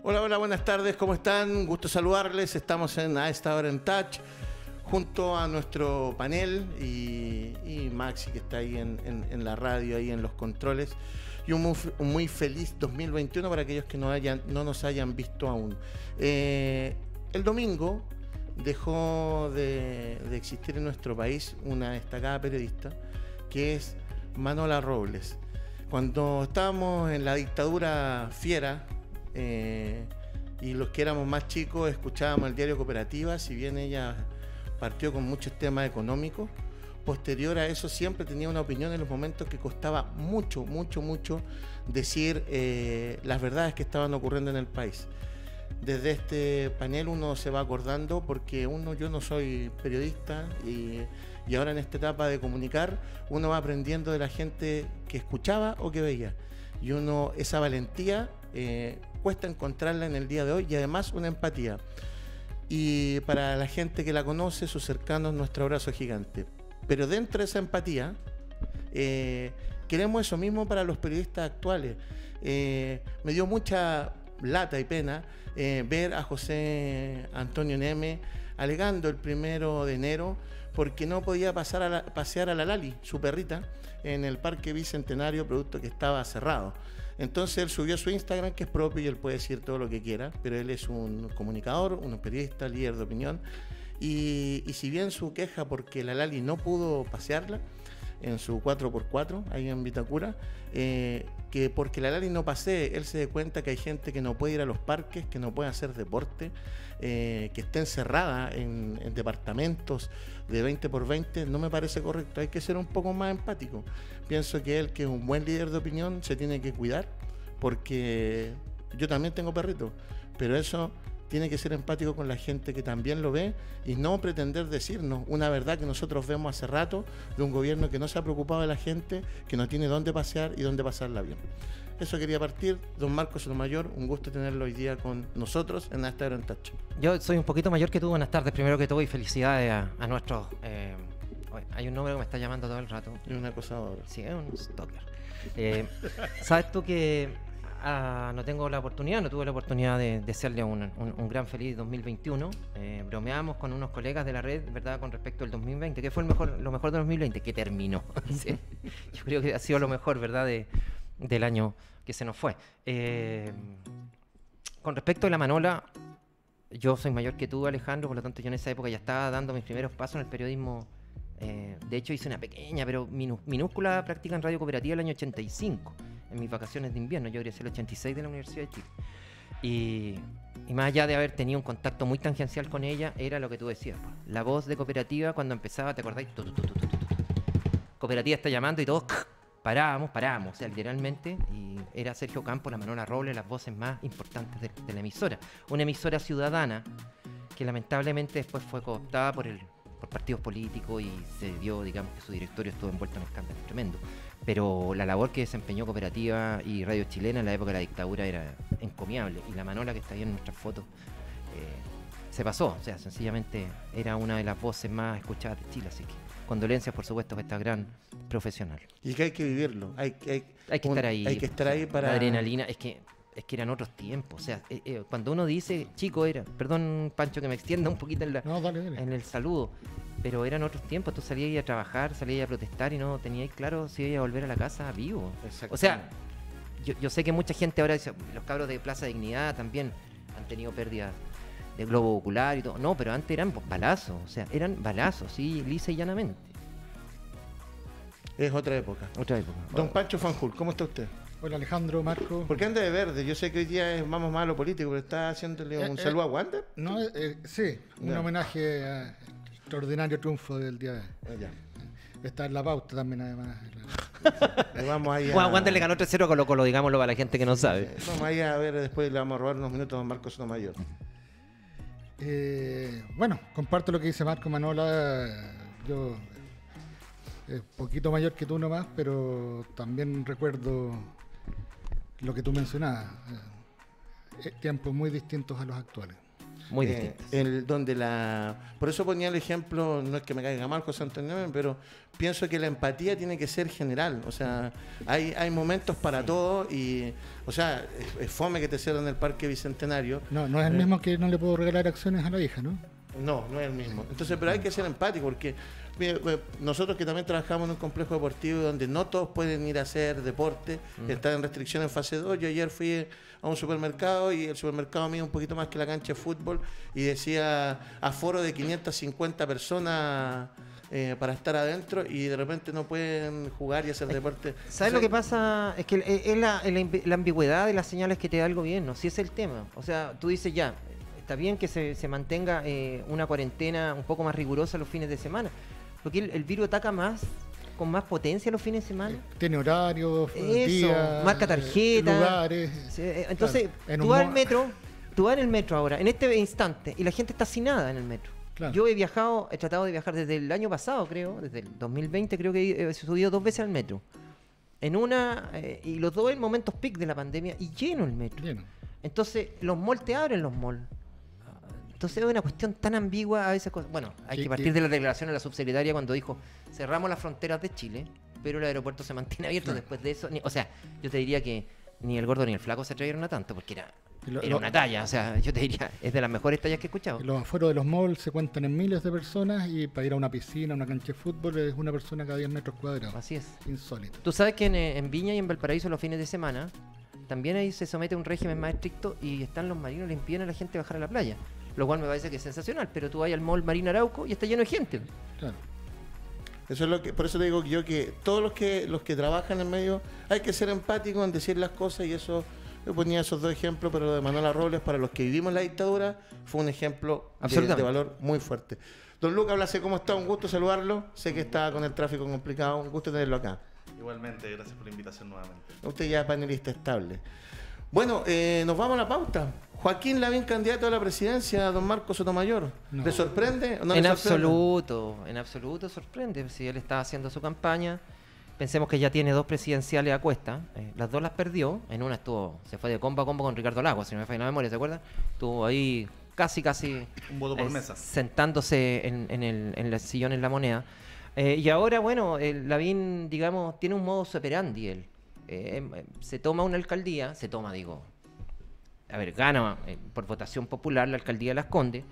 Hola, hola, buenas tardes, ¿cómo están? Gusto saludarles. Estamos a esta hora en Touch, junto a nuestro panel y Maxi, que está ahí en la radio, ahí en los controles. Y un muy feliz 2021 para aquellos que no nos hayan visto aún. El domingo dejó de existir en nuestro país una destacada periodista, que es Manola Robles. Cuando estábamos en la dictadura fiera, y los que éramos más chicos escuchábamos el diario Cooperativa, si bien ella partió con muchos temas económicos, posterior a eso siempre tenía una opinión en los momentos que costaba mucho decir las verdades que estaban ocurriendo en el país. Desde este panel uno se va acordando, porque yo no soy periodista y ahora en esta etapa de comunicar uno va aprendiendo de la gente que escuchaba o que veía, y esa valentía cuesta encontrarla en el día de hoy, y además una empatía. Y para la gente que la conoce, sus cercanos, nuestro abrazo gigante. Pero dentro de esa empatía, queremos eso mismo para los periodistas actuales. Me dio mucha lata y pena ver a José Antonio Neme alegando el 1 de enero porque no podía pasear a la Lali, su perrita, en el Parque Bicentenario, producto que estaba cerrado. Entonces él subió a su Instagram, que es propio, y él puede decir todo lo que quiera, pero él es un comunicador, un periodista, líder de opinión, y si bien su queja porque la Lali no pudo pasearla en su 4x4 ahí en Vitacura, que porque la Lali no pasee, él se dé cuenta que hay gente que no puede ir a los parques, que no puede hacer deporte, que esté encerrada en departamentos de 20x20, no me parece correcto. Hay que ser un poco más empático. Pienso que él, que es un buen líder de opinión, se tiene que cuidar, porque yo también tengo perrito, pero eso tiene que ser empático con la gente que también lo ve, y no pretender decirnos una verdad que nosotros vemos hace rato de un gobierno que no se ha preocupado de la gente, que no tiene dónde pasear y dónde pasarla bien. Eso quería partir. Don Marcos Sotomayor, un gusto tenerlo hoy día con nosotros en esta hora en Touch. Yo soy un poquito mayor que tú. Buenas tardes, primero que todo, y felicidades a nuestros... hay un número que me está llamando todo el rato. Es un acosador. Sí, es un stalker. ¿Sabes tú que no tuve la oportunidad de desearle un gran feliz 2021? Bromeamos con unos colegas de la red, ¿verdad?, con respecto al 2020. ¿Qué fue lo mejor de 2020? Que terminó. Sí. Yo creo que ha sido lo mejor, ¿verdad?, del año que se nos fue. Con respecto a la Manola, yo soy mayor que tú, Alejandro, por lo tanto yo en esa época ya estaba dando mis primeros pasos en el periodismo. De hecho hice una pequeña pero minúscula práctica en Radio Cooperativa el año 85, en mis vacaciones de invierno. Yo egresé el 86 de la Universidad de Chile, y más allá de haber tenido un contacto muy tangencial con ella, era lo que tú decías, pues, la voz de Cooperativa cuando empezaba, ¿te acordáis? Cooperativa está llamando y todos parábamos, o sea, literalmente, y era Sergio Campos, la Manola Robles, las voces más importantes de la emisora. Una emisora ciudadana que lamentablemente después fue cooptada por partidos políticos, y se dio, digamos, que su directorio estuvo envuelto en escándalos tremendo. Pero la labor que desempeñó Cooperativa y Radio Chilena en la época de la dictadura era encomiable, y la Manola, que está ahí en nuestras fotos, se pasó. O sea, sencillamente era una de las voces más escuchadas de Chile, así que condolencias, por supuesto, a esta gran profesional. Y que hay que vivirlo, hay que estar ahí. Hay que estar ahí para... La adrenalina, es que eran otros tiempos. O sea, cuando uno dice chico era... Perdón, Pancho, que me extienda un poquito dale. En el saludo, pero eran otros tiempos. Tú salías a trabajar, salías a protestar y no tenías claro si ibas a volver a la casa vivo. O sea, yo sé que mucha gente ahora dice, los cabros de Plaza Dignidad también han tenido pérdidas de globo ocular y todo. No, pero antes eran balazos. O sea, eran balazos, sí, lisa y llanamente. Es otra época. Don Pancho Fanjul, ¿cómo está usted? Hola, Alejandro, Marco. ¿Por qué anda de verde? Yo sé que hoy día vamos más a lo político, pero está haciéndole un saludo a Wander. No, sí, un homenaje al extraordinario triunfo del día de hoy. Está en la pauta también, además. Vamos ahí Wander le ganó 3-0 a Colo-Colo, digámoslo para la gente que no sabe. Vamos ahí a ver, después le vamos a robar unos minutos a don Marcos Sotomayor. Bueno, comparto lo que dice Marco Manola. Yo, poquito mayor que tú nomás, pero también recuerdo lo que tú mencionabas, tiempos muy distintos a los actuales. Muy distintas. Por eso ponía el ejemplo, no es que me caiga mal José Antonio, pero pienso que la empatía tiene que ser general. O sea, hay momentos para todo y, o sea, es fome que te cierren el Parque Bicentenario. No es el mismo que no le puedo regalar acciones a la hija, ¿no? No es el mismo. Entonces, pero hay que ser empático porque mire, nosotros que también trabajamos en un complejo deportivo donde no todos pueden ir a hacer deporte, están en restricción en fase 2. Yo ayer fui a un supermercado y el supermercado mide un poquito más que la cancha de fútbol y decía aforo de 550 personas para estar adentro y de repente no pueden jugar y hacer deporte. ¿Sabes lo que pasa? Es que es la ambigüedad de las señales que te da el gobierno, si es el tema. O sea, tú dices ya, está bien que se mantenga una cuarentena un poco más rigurosa los fines de semana, porque el virus ataca con más potencia los fines de semana. Tiene horarios, días, marca tarjeta, lugares. Sí, entonces, claro, tú vas al metro, tú vas en el metro ahora, en este instante, y la gente está sin nada en el metro. Claro. Yo he tratado de viajar desde el año pasado, creo, desde el 2020, creo que he subido 2 veces al metro. Y los dos en momentos peak de la pandemia, y lleno el metro. Lleno. Entonces, los malls te abren los malls. Entonces es una cuestión tan ambigua a veces. Bueno, hay que partir de la declaración de la subsecretaria cuando dijo, cerramos las fronteras de Chile, pero el aeropuerto se mantiene abierto después de eso. O sea, yo te diría que ni el gordo ni el flaco se atrevieron a tanto, porque era una talla. O sea, yo te diría, es de las mejores tallas que he escuchado. Los aforos de los malls se cuentan en miles de personas y para ir a una piscina, a una cancha de fútbol, es una persona cada 10 metros cuadrados. Así es. Insólito. Tú sabes que en Viña y en Valparaíso los fines de semana también ahí se somete a un régimen más estricto y están los marinos, le impiden a la gente bajar a la playa. Lo cual me parece que es sensacional, pero tú vas al mall Marina Arauco y está lleno de gente. Claro. Eso es por eso te digo yo que todos los que trabajan en medio hay que ser empáticos en decir las cosas y eso, yo ponía esos 2 ejemplos, pero lo de Manuela Robles para los que vivimos la dictadura fue un ejemplo de valor muy fuerte. Don Lucas Blase, ¿cómo está? Un gusto saludarlo. Sé que está con el tráfico complicado, un gusto tenerlo acá. Igualmente, gracias por la invitación nuevamente. Usted ya es panelista estable. Bueno, nos vamos a la pauta. Joaquín Lavín, candidato a la presidencia, don Marcos Sotomayor. No. ¿Le sorprende o no En le sorprende? absoluto sorprende. Si él estaba haciendo su campaña, pensemos que ya tiene 2 presidenciales a cuesta. Las 2 las perdió. En una se fue de combo a combo con Ricardo Lagos, si no me falla la memoria, ¿se acuerdan? Estuvo ahí casi un voto por mesa, sentándose en el sillón en La Moneda. Y ahora, bueno, Lavín, digamos, tiene un modus operandi él. Se toma una alcaldía, gana por votación popular la alcaldía de Las Condes,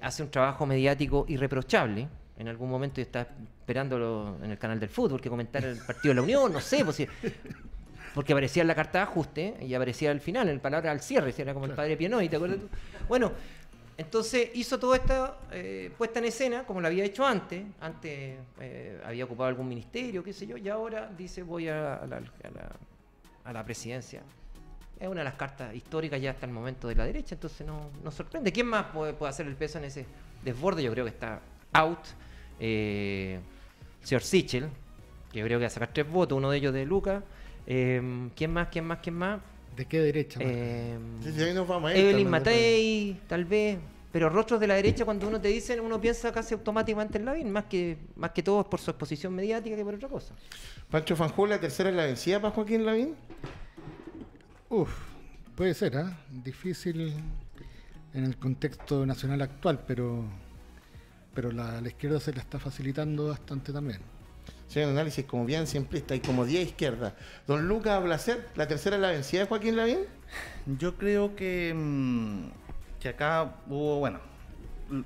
hace un trabajo mediático irreprochable. En algún momento yo estaba esperándolo en el canal del fútbol que comentara el partido de la Unión, no sé, porque aparecía en la carta de ajuste y aparecía al final, en palabra al cierre, era como el padre Pienoy, ¿te acuerdas tú? Bueno, entonces hizo toda esta puesta en escena como lo había hecho antes había ocupado algún ministerio, qué sé yo, y ahora dice voy a la presidencia. Es una de las cartas históricas ya hasta el momento de la derecha, entonces no sorprende. ¿Quién más puede hacer el peso en ese desborde? Yo creo que está out. Señor Sichel, que yo creo que va a sacar 3 votos, uno de ellos de Lucas. ¿Quién más? ¿De qué derecha? Evelyn Matei, tal vez. Pero rostros de la derecha, cuando uno te dicen, uno piensa casi automáticamente en Lavín, más que todo es por su exposición mediática que por otra cosa. Pancho Fanjul, ¿la tercera es la vencida para Joaquín Lavín? Puede ser, difícil en el contexto nacional actual, pero la izquierda se la está facilitando bastante también. Sí, un análisis como bien simplista y como 10 izquierda. Don Lucas Blaser, ¿la tercera es la vencida de Joaquín Lavín? Yo creo que acá hubo,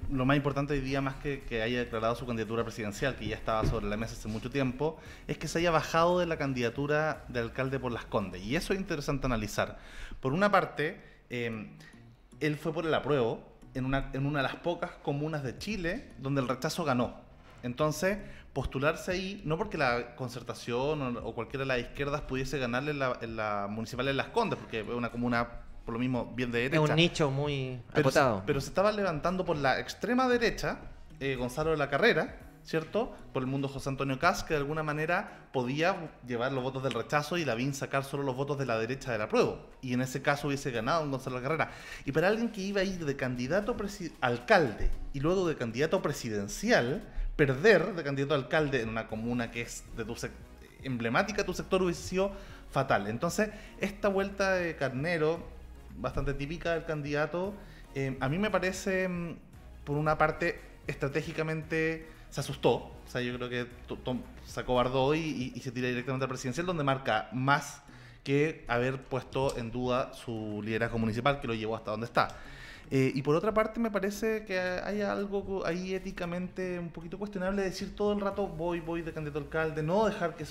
lo más importante hoy día, más que haya declarado su candidatura presidencial, que ya estaba sobre la mesa hace mucho tiempo, es que se haya bajado de la candidatura de alcalde por Las Condes. Y eso es interesante analizar. Por una parte, él fue por el apruebo en una de las pocas comunas de Chile donde el rechazo ganó. Entonces, postularse ahí, no porque la Concertación o cualquiera de las izquierdas pudiese ganarle en la municipal de Las Condes, porque es una comuna, por lo mismo, bien de derecha. Es un nicho muy acotado. Pero se estaba levantando por la extrema derecha Gonzalo de la Carrera, ¿cierto? Por el mundo José Antonio Kast, que de alguna manera podía llevar los votos del rechazo y Lavín sacar solo los votos de la derecha del apruebo. Y en ese caso hubiese ganado un Gonzalo de la Carrera. Y para alguien que iba a ir de candidato alcalde y luego de candidato presidencial, perder de candidato a alcalde en una comuna que es de emblemática tu sector hubiese sido fatal. Entonces, esta vuelta de carnero, bastante típica del candidato, A mí me parece, por una parte, estratégicamente se asustó. O sea, yo creo que se acobardó y se tira directamente al presidencial, donde marca más que haber puesto en duda su liderazgo municipal, que lo llevó hasta donde está. Y por otra parte, me parece que hay algo ahí éticamente un poquito cuestionable, decir todo el rato voy de candidato a alcalde, no dejar que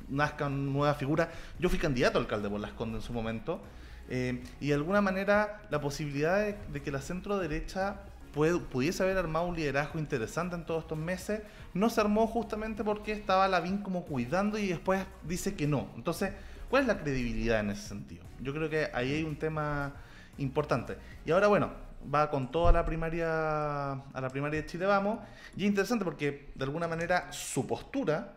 nazca una nueva figura. Yo fui candidato a alcalde por Las Condes en su momento, y de alguna manera la posibilidad de que la centro derecha pudiese haber armado un liderazgo interesante en todos estos meses, no se armó justamente porque estaba Lavín como cuidando y después dice que no. Entonces, ¿cuál es la credibilidad en ese sentido? Yo creo que ahí hay un tema importante. Y ahora, bueno, va con toda la primaria de Chile Vamos, y es interesante porque de alguna manera su postura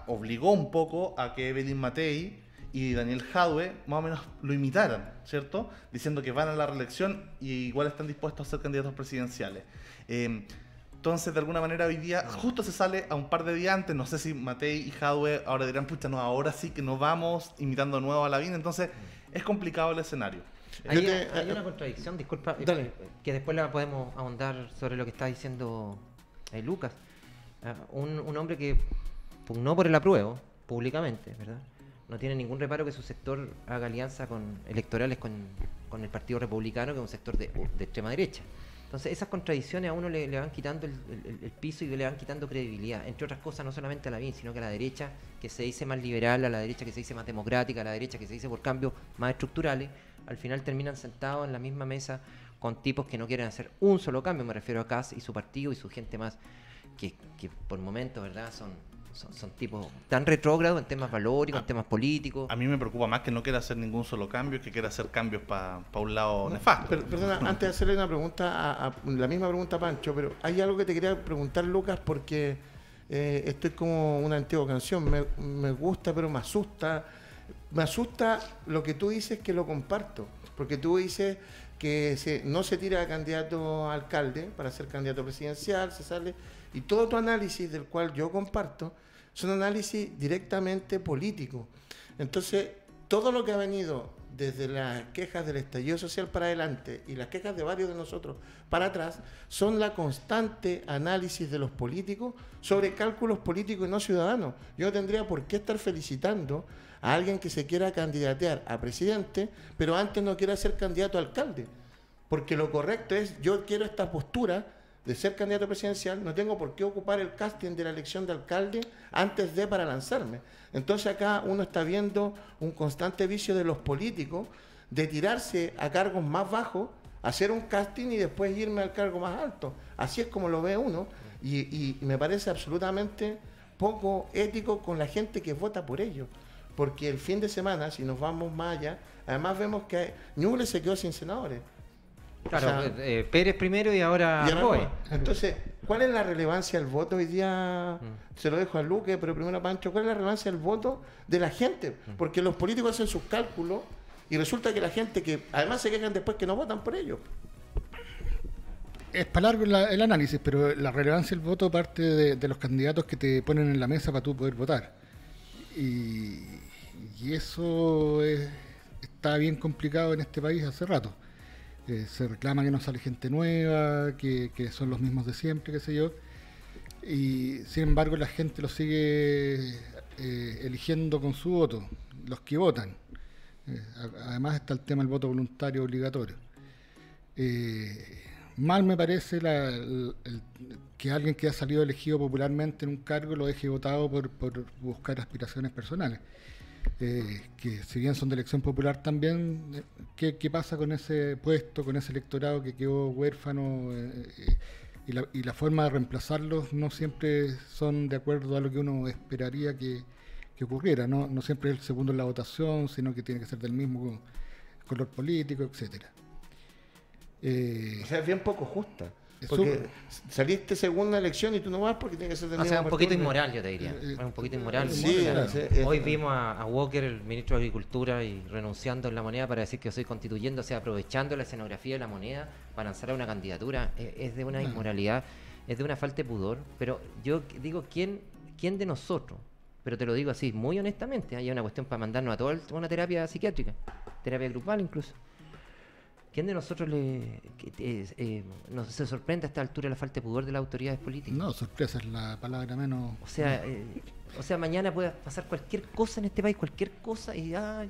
obligó un poco a que Evelyn Matei y Daniel Jadwe más o menos lo imitaran, ¿cierto? Diciendo que van a la reelección y igual están dispuestos a ser candidatos presidenciales. Entonces, de alguna manera, hoy día justo se sale a un par de días antes. No sé si Matei y Jadwe ahora dirán, pucha, no, ahora sí que nos vamos, imitando de nuevo a Lavín. Entonces, es complicado el escenario. Hay una contradicción, disculpa, que después la podemos ahondar sobre lo que está diciendo Lucas. Un hombre que pugnó por el apruebo públicamente, ¿verdad? No tiene ningún reparo que su sector haga alianza electorales con el Partido Republicano, que es un sector de extrema derecha. Entonces esas contradicciones a uno le van quitando el piso y le van quitando credibilidad, entre otras cosas, no solamente a Lavín, sino que a la derecha que se dice más liberal, a la derecha que se dice más democrática, a la derecha que se dice por cambios más estructurales, al final terminan sentados en la misma mesa con tipos que no quieren hacer un solo cambio. Me refiero a Kast y su partido y su gente más que por momentos, ¿verdad?, son tipos tan retrógrados en temas valóricos, en temas políticos. A mí me preocupa más que no quiera hacer ningún solo cambio, que quiera hacer cambios para un lado nefasto. Perdona, antes de hacerle una pregunta, la misma pregunta a Pancho, pero hay algo que te quería preguntar, Lucas, porque estoy como una antigua canción, me gusta, pero me asusta. Me asusta lo que tú dices, que lo comparto, porque tú dices que no se tira a candidato a alcalde para ser candidato presidencial, se sale, y todo tu análisis, del cual yo comparto, son análisis directamente políticos. Entonces, todo lo que ha venido desde las quejas del estallido social para adelante y las quejas de varios de nosotros para atrás, son la constante análisis de los políticos sobre cálculos políticos y no ciudadanos. Yo no tendría por qué estar felicitando a alguien que se quiera candidatear a presidente, pero antes no quiera ser candidato a alcalde. Porque lo correcto es, yo quiero esta postura de ser candidato presidencial, no tengo por qué ocupar el casting de la elección de alcalde antes de para lanzarme. Entonces acá uno está viendo un constante vicio de los políticos de tirarse a cargos más bajos, hacer un casting y después irme al cargo más alto. Así es como lo ve uno, y me parece absolutamente poco ético con la gente que vota por ellos. Porque el fin de semana, si nos vamos más allá, además vemos que Ñuble se quedó sin senadores. Claro, o sea, Pérez primero y ahora Arboe. Entonces, ¿cuál es la relevancia del voto hoy día? Se lo dejo a Luque, pero primero a Pancho. ¿Cuál es la relevancia del voto de la gente? Porque los políticos hacen sus cálculos y resulta que la gente que además se quejan después que no votan por ellos. Es para largo el análisis, pero la relevancia del voto parte de los candidatos que te ponen en la mesa para tú poder votar. Y eso está bien complicado en este país hace rato. Se reclama que no sale gente nueva, que son los mismos de siempre, qué sé yo. Y sin embargo la gente lo sigue eligiendo con su voto, los que votan. Además está el tema del voto voluntario obligatorio. Mal me parece que alguien que ha salido elegido popularmente en un cargo lo deje votado por buscar aspiraciones personales. Que si bien son de elección popular también, ¿qué pasa con ese puesto, con ese electorado que quedó huérfano? Y la forma de reemplazarlos no siempre son de acuerdo a lo que uno esperaría que ocurriera. No siempre es el segundo en la votación, sino que tiene que ser del mismo color político, etcétera. O sea, es bien poco justa. Porque saliste segunda elección y tú no vas porque tiene que ser del mismo. O sea, un poquito inmoral, yo te diría. Un poquito inmoral. Sí, hoy vimos a Walker, el ministro de Agricultura, y renunciando en la moneda para decir que soy constituyendo, o sea, aprovechando la escenografía de la moneda para lanzar a una candidatura. Es de una inmoralidad, es de una falta de pudor. Pero yo digo, ¿quién de nosotros? Pero te lo digo así, muy honestamente, hay una cuestión para mandarnos a toda una terapia psiquiátrica, terapia grupal incluso. ¿quién de nosotros se sorprende a esta altura la falta de pudor de las autoridades políticas? No, sorpresa es la palabra menos. O sea, mañana puede pasar cualquier cosa en este país, cualquier cosa, y la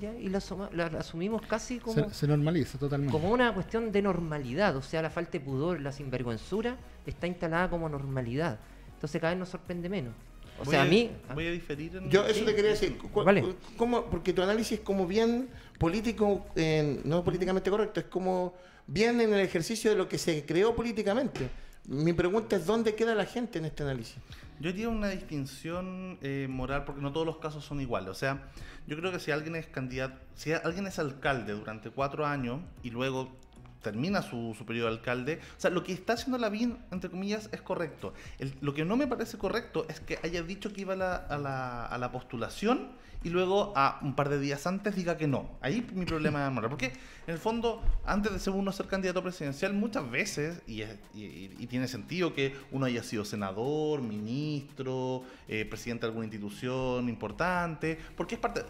asumimos casi como... Se normaliza totalmente. Como una cuestión de normalidad. O sea, la falta de pudor, la sinvergüenzura está instalada como normalidad. Entonces cada vez nos sorprende menos. O sea, a mí... Voy a diferir en... Yo eso te quería decir. Vale. Porque tu análisis es como bien político, no políticamente correcto, es como bien en el ejercicio de lo que se creó políticamente. Mi pregunta es, ¿dónde queda la gente en este análisis? Yo haría una distinción moral porque no todos los casos son iguales. O sea, yo creo que si alguien es candidato, si alguien es alcalde durante 4 años y luego termina su periodo de alcalde, o sea, lo que está haciendo Lavín, entre comillas, es correcto. Lo que no me parece correcto es que haya dicho que iba a la postulación y luego a un par de días antes diga que no. Ahí mi problema es moral. Porque en el fondo, antes de ser uno ser candidato presidencial, muchas veces, y tiene sentido que uno haya sido senador, ministro, presidente de alguna institución importante, porque es parte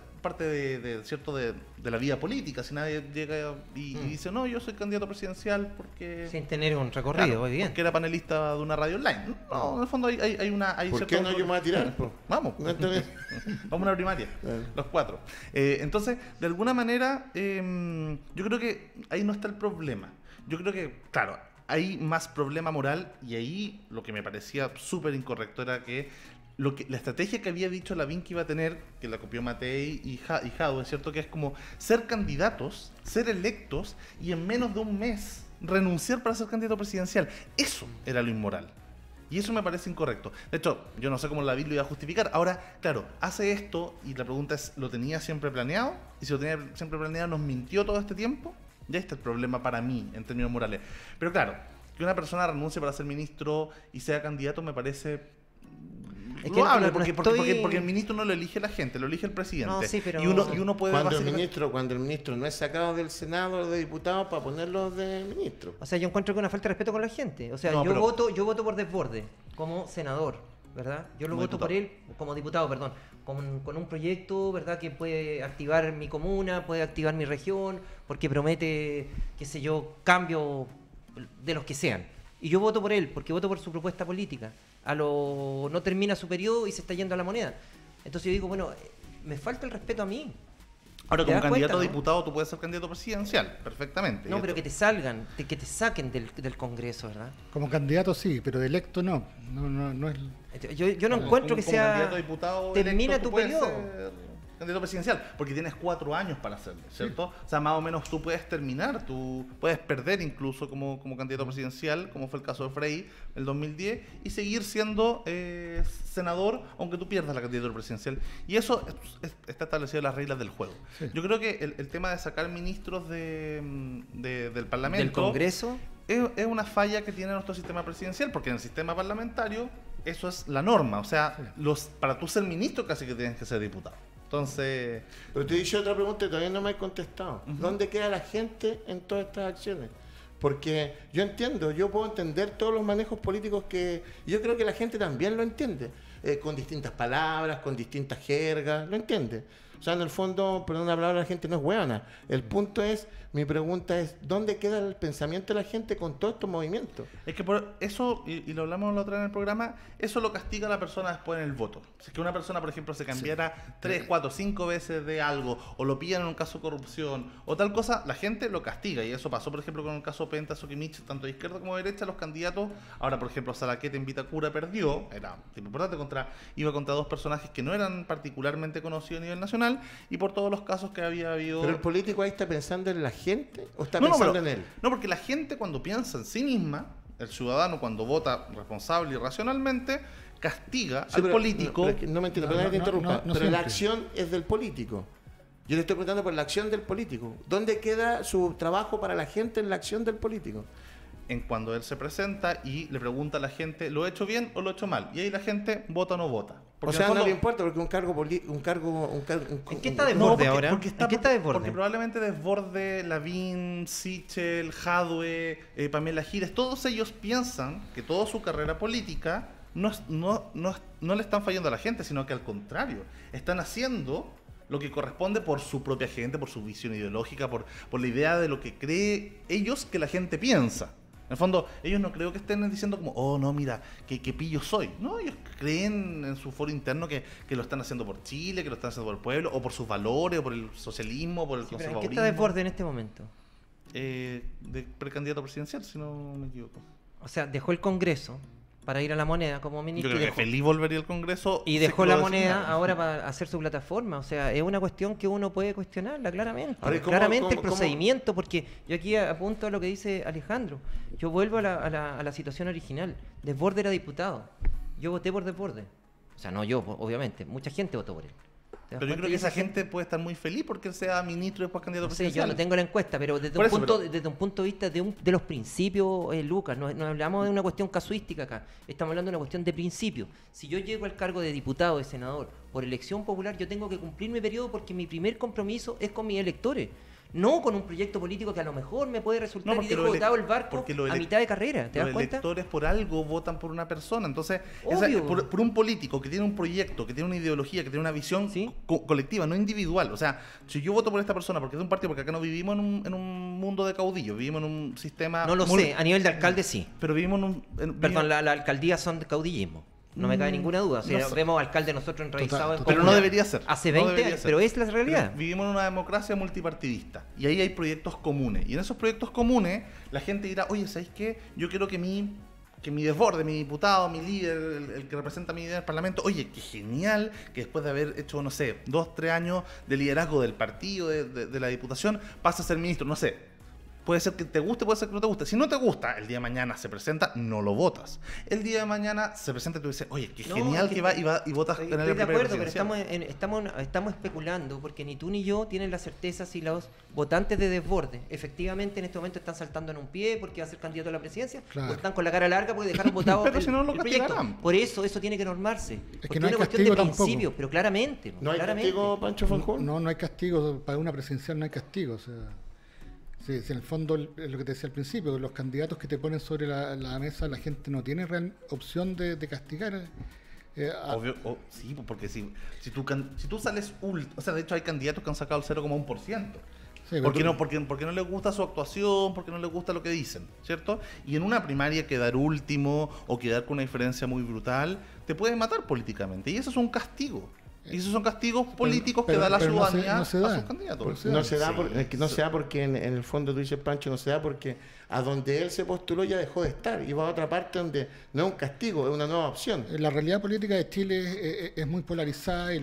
de la vida política. Si nadie llega y dice, no, yo soy candidato presidencial porque... Sin tener un recorrido, claro, muy bien. porque era panelista de una radio online. No, en el fondo hay una... ¿Por qué no yo me voy a tirar? Vamos. Vamos a una primaria. Los 4. Entonces, de alguna manera, yo creo que ahí no está el problema. Yo creo que, claro, hay más problema moral y ahí lo que me parecía súper incorrecto era que la estrategia que había dicho Lavín que iba a tener, que la copió Matei y Jadwe, es cierto que es como ser candidatos, ser electos y en menos de un mes renunciar para ser candidato presidencial. Eso era lo inmoral. Y eso me parece incorrecto. De hecho, yo no sé cómo Lavín lo iba a justificar. Ahora, claro, hace esto y la pregunta es, ¿lo tenía siempre planeado? Y si lo tenía siempre planeado, ¿nos mintió todo este tiempo? Ya está el problema para mí, en términos morales. Pero claro, que una persona renuncie para ser ministro y sea candidato me parece... Es que loable, no porque el ministro no lo elige la gente, lo elige el presidente. No, sí, pero... y uno puede Cuando el ministro no es sacado del Senado o de diputados para ponerlo de ministro. O sea, yo encuentro que una falta de respeto con la gente. O sea, No, yo pero- voto por Desbordes como senador, ¿verdad? Yo lo Como voto diputado. por él como diputado, perdón, con un proyecto, ¿verdad? Que puede activar mi comuna, puede activar mi región, porque promete, qué sé yo, cambio de los que sean. Y yo voto por él, porque voto por su propuesta política. No termina su periodo y se está yendo a la moneda. Entonces yo digo, bueno, me falta el respeto a mí. Ahora, ¿Te como das candidato cuenta, a no? diputado, tú puedes ser candidato presidencial, perfectamente. No, Y pero esto- que te salgan, que te saquen del Congreso, ¿verdad? Como candidato sí, pero de electo no. No es. Yo no como- encuentro que como sea... candidato a diputado termina electo, tu tú puedes periodo. ser candidato presidencial, porque tienes 4 años para hacerlo, ¿cierto? O sea, más o menos tú puedes terminar, tú puedes perder incluso como candidato presidencial, como fue el caso de Frei el 2010, y seguir siendo senador, aunque tú pierdas la candidatura presidencial. Y eso está establecido en las reglas del juego. Sí. Yo creo que el tema de sacar ministros del Parlamento... del Congreso. Es una falla que tiene nuestro sistema presidencial, porque en el sistema parlamentario eso es la norma. O sea, para tú ser ministro casi que tienes que ser diputado. Entonces, Pero te he dicho otra pregunta y todavía no me has contestado. ¿Dónde queda la gente en todas estas acciones? Porque yo entiendo, yo puedo entender todos los manejos políticos yo creo que la gente también lo entiende, con distintas palabras, con distintas jergas, lo entiende. O sea, en el fondo, perdón la palabra, la gente no es hueona. El punto es, mi pregunta es, ¿dónde queda el pensamiento de la gente con todos estos movimientos? es que por eso, y lo hablamos la otra vez en el programa, eso lo castiga a la persona después en el voto. Si es que una persona, por ejemplo, se cambiara 3, 4, 5 veces de algo, o lo pillan en un caso de corrupción, o tal cosa, la gente lo castiga. Y eso pasó, por ejemplo, con el caso Penta, Sokimich, tanto de izquierda como de derecha, los candidatos. Ahora, por ejemplo, Salaquete en Vitacura perdió, era tipo importante, iba contra 2 personajes que no eran particularmente conocidos a nivel nacional, y por todos los casos que había habido... ¿Pero el político ahí está pensando en la gente o está No, pensando pero- en él? No, porque la gente cuando piensa en sí misma, el ciudadano cuando vota responsable y racionalmente, castiga Sí, al pero- político. No, pero es que no me entiendo, perdón que te interrumpa. no pero siempre. la acción es del político. Yo le estoy preguntando por la acción del político. ¿Dónde queda su trabajo para la gente en la acción del político? En cuando él se presenta y le pregunta a la gente, ¿lo he hecho bien o lo he hecho mal? Y ahí la gente vota o no vota. O Porque sea, en el no le fondo- importa porque un cargo ¿En qué está un- de No, Desborde porque, ahora? porque está, ¿En qué está Desborde? porque probablemente Desborde, Lavín, Sichel, Jadwe, Pamela Giles, todos ellos piensan que toda su carrera política no le están fallando a la gente, sino que al contrario, están haciendo lo que corresponde por su propia gente, por su visión ideológica, por la idea de lo que cree ellos que la gente piensa. En el fondo, ellos no creo que estén diciendo como, oh, no, mira, que pillo soy. No, ellos creen en su foro interno que lo están haciendo por Chile, que lo están haciendo por el pueblo, o por sus valores, o por el socialismo, por el conservadurismo. ¿En qué está Desbordes en este momento? De precandidato presidencial, si no me equivoco. O sea, dejó el Congreso para ir a la Moneda como ministro. Yo creo que feliz volvería al Congreso. Y dejó la Moneda ahora para hacer su plataforma. O sea, es una cuestión que uno puede cuestionarla claramente. Ahora, claramente el procedimiento, porque yo aquí apunto a lo que dice Alejandro. Yo vuelvo a la situación original. Desbordes era diputado. Yo voté por Desbordes. O sea, no yo, obviamente. Mucha gente votó por él. Pero yo creo que esa gente puede estar muy feliz porque él sea ministro y después candidato presidencial. Sí, yo no tengo la encuesta, pero desde un punto de vista de los principios, Lucas, no hablamos de una cuestión casuística acá, estamos hablando de una cuestión de principio. Si yo llego al cargo de diputado, de senador, por elección popular, yo tengo que cumplir mi periodo porque mi primer compromiso es con mis electores. No con un proyecto político que a lo mejor me puede resultar y dejo botado el barco a mitad de carrera. ¿Te das cuenta? Los electores por algo votan por una persona. Entonces, por un político que tiene un proyecto, que tiene una ideología, que tiene una visión colectiva, no individual. O sea, si yo voto por esta persona porque es de un partido, porque acá no vivimos en un mundo de caudillos, vivimos en un sistema... No lo sé, a nivel de alcalde sí. Pero vivimos Perdón, la alcaldía son de caudillismo. No me cabe ninguna duda. O sea, vemos alcaldes nosotros enraizados en pero no debería ser. Hace 20 años, pero es la realidad. Pero vivimos en una democracia multipartidista y ahí hay proyectos comunes. Y en esos proyectos comunes la gente dirá, oye, ¿sabéis qué? Yo quiero que mi Desbordes, mi diputado, mi líder, el que representa a mi idea en el Parlamento, oye, qué genial que después de haber hecho, no sé, 2, 3 años de liderazgo del partido, de la diputación, pase a ser ministro, no sé. Puede ser que te guste, puede ser que no te guste. Si no te gusta, el día de mañana se presenta, no lo votas. El día de mañana se presenta y tú dices, oye, qué genial que va y votas en el Estoy de acuerdo, pero estamos especulando porque ni tú ni yo tienen la certeza si los votantes de Desbordes efectivamente en este momento están saltando en un pie porque va a ser candidato a la presidencia, o están con la cara larga porque dejaron votado pero si no lo proyecto. Por eso tiene que normarse. Es que no hay una cuestión castigo de principios, tampoco. pero claramente. ¿No hay castigo, Pancho Fanjul? No hay castigo. Para una presidencial no hay castigo. O sea, sí, en el fondo, es lo que te decía al principio, los candidatos que te ponen sobre la mesa, la gente no tiene real opción de castigar. Obvio, sí, porque si tú sales o sea, de hecho hay candidatos que han sacado el 0,1%. Sí, porque no les gusta su actuación, porque no les gusta lo que dicen, ¿cierto? Y en una primaria quedar último o quedar con una diferencia muy brutal te puede matar políticamente. Y eso es un castigo. Y esos son castigos políticos que da la ciudadanía a sus candidatos. No se da porque en el fondo tú dices, Pancho, no se da porque a donde él se postuló ya dejó de estar y va a otra parte donde no es un castigo, es una nueva opción. La realidad política de Chile es muy polarizada y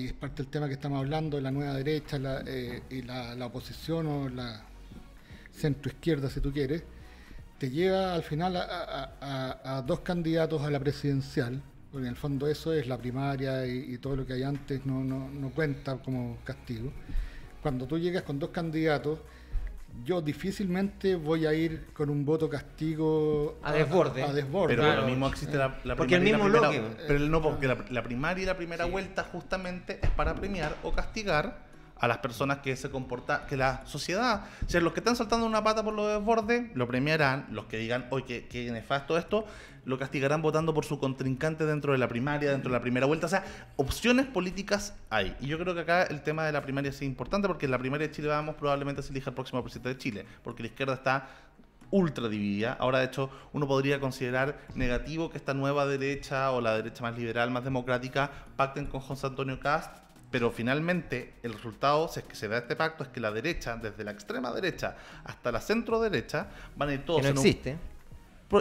es parte del tema que estamos hablando, de la nueva derecha y la oposición o la centroizquierda, si tú quieres, te lleva al final a dos candidatos a la presidencial. Porque en el fondo eso es la primaria y todo lo que hay antes no cuenta como castigo. Cuando tú llegas con dos candidatos, yo difícilmente voy a ir con un voto castigo a Desbordes. Pero claro, lo mismo existe la porque primaria el mismo y la primera, pero no, porque la primaria y la primera vuelta justamente es para premiar o castigar a las personas que se comportan, que la sociedad, o sea, los que están saltando una pata por lo de Desbordes, lo premiarán, los que digan, oye, qué nefasto esto, lo castigarán votando por su contrincante dentro de la primaria, dentro de la primera vuelta. O sea, opciones políticas hay. Y yo creo que acá el tema de la primaria es importante porque en la primaria de Chile probablemente se elija el próximo presidente de Chile, porque la izquierda está ultra dividida. Ahora, de hecho, uno podría considerar negativo que esta nueva derecha o la derecha más liberal, más democrática, pacten con José Antonio Kast. Pero finalmente el resultado, si es que se da este pacto, es que la derecha, desde la extrema derecha hasta la centro derecha, van a ir todos que no existe.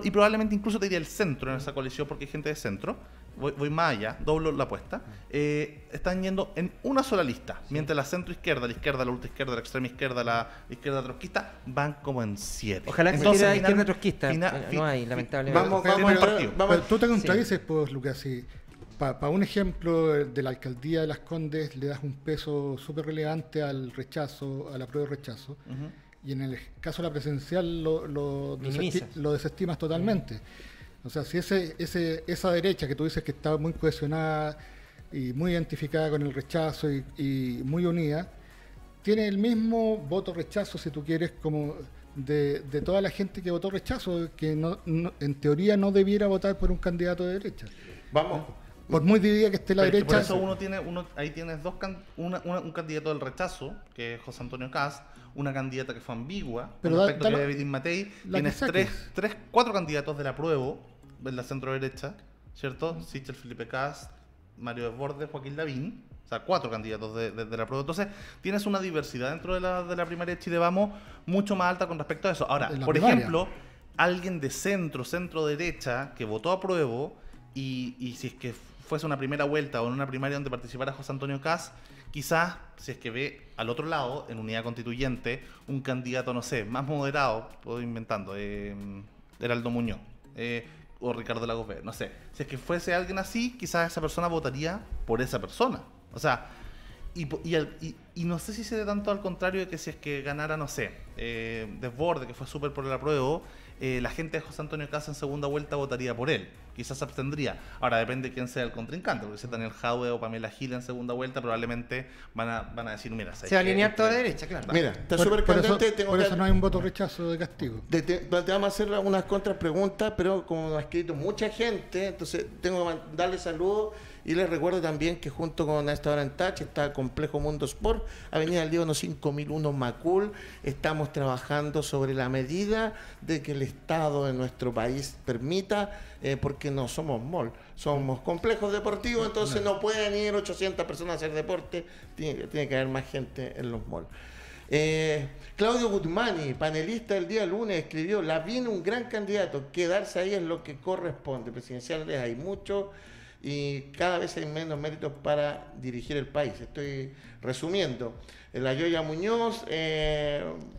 Y probablemente incluso te diría el centro en esa coalición, porque hay gente de centro. Voy más allá, doblo la apuesta. Están yendo en una sola lista, mientras la centro izquierda, la izquierda, la ultra izquierda, la extrema izquierda, la izquierda trotskista van como en 7. Ojalá que sea izquierda trotskista. No hay, lamentablemente. Vamos, tú te contradices, pues, Lucas, si para un ejemplo de la alcaldía de Las Condes le das un peso súper relevante al rechazo, a la prueba de rechazo, y en el caso de la presidencial lo desestimas totalmente. O sea, si esa derecha que tú dices que está muy cohesionada y muy identificada con el rechazo y muy unida, tiene el mismo voto rechazo, si tú quieres, como de toda la gente que votó rechazo, que en teoría no debiera votar por un candidato de derecha. Por muy dividida que esté la Pero es que derecha... por eso ahí tienes un candidato del rechazo, que es José Antonio Kast, una candidata que fue ambigua, Pero con respecto a da- Evelyn Matei, la que tienes saques. cuatro candidatos del apruebo, de la centro derecha, ¿cierto? Sichel Felipe Kast, Mario Desbordes, Joaquín Lavín, o sea, cuatro candidatos de la apruebo. Entonces, tienes una diversidad dentro de la primaria de Chile Vamos mucho más alta con respecto a eso. Ahora, En la por primaria. ejemplo, alguien de centro derecha que votó apruebo y si es que fuese una primera vuelta o en una primaria donde participara José Antonio Kast, quizás, si es que ve al otro lado, en unidad constituyente, un candidato, no sé, más moderado, puedo inventando, Heraldo Muñoz, o Ricardo Lagos Vélez, no sé. Si es que fuese alguien así, quizás esa persona votaría por esa persona. O sea, y no sé si se dé tanto al contrario de que si es que ganara, no sé, Desbordes, que fue súper por el apruebo, la gente de José Antonio Kast en segunda vuelta votaría por él. Quizás se abstendría. Ahora depende de quién sea el contrincante, porque si es Daniel Jadwe o Pamela Giles en segunda vuelta, probablemente van a decir, mira, Se va a alinear toda la derecha, claro. Mira, está Por súper eso, candente. por eso no hay un voto rechazo de castigo. Te vamos a hacer unas contrapreguntas, pero como ha escrito mucha gente, entonces tengo que darle saludos y les recuerdo también que junto con A Esta Hora en Touch está Complejo Mundo Sport, Avenida del Líbano 5001 Macul. Estamos trabajando sobre la medida de que el Estado de nuestro país permita, porque no somos mall, somos complejos deportivos, entonces no pueden ir 800 personas a hacer deporte, tiene que haber más gente en los malls. Claudio Gutmani, panelista del día lunes, escribió: Lavín, un gran candidato, quedarse ahí es lo que corresponde. Presidenciales hay mucho y cada vez hay menos méritos para dirigir el país. Estoy resumiendo. La Yoya Muñoz,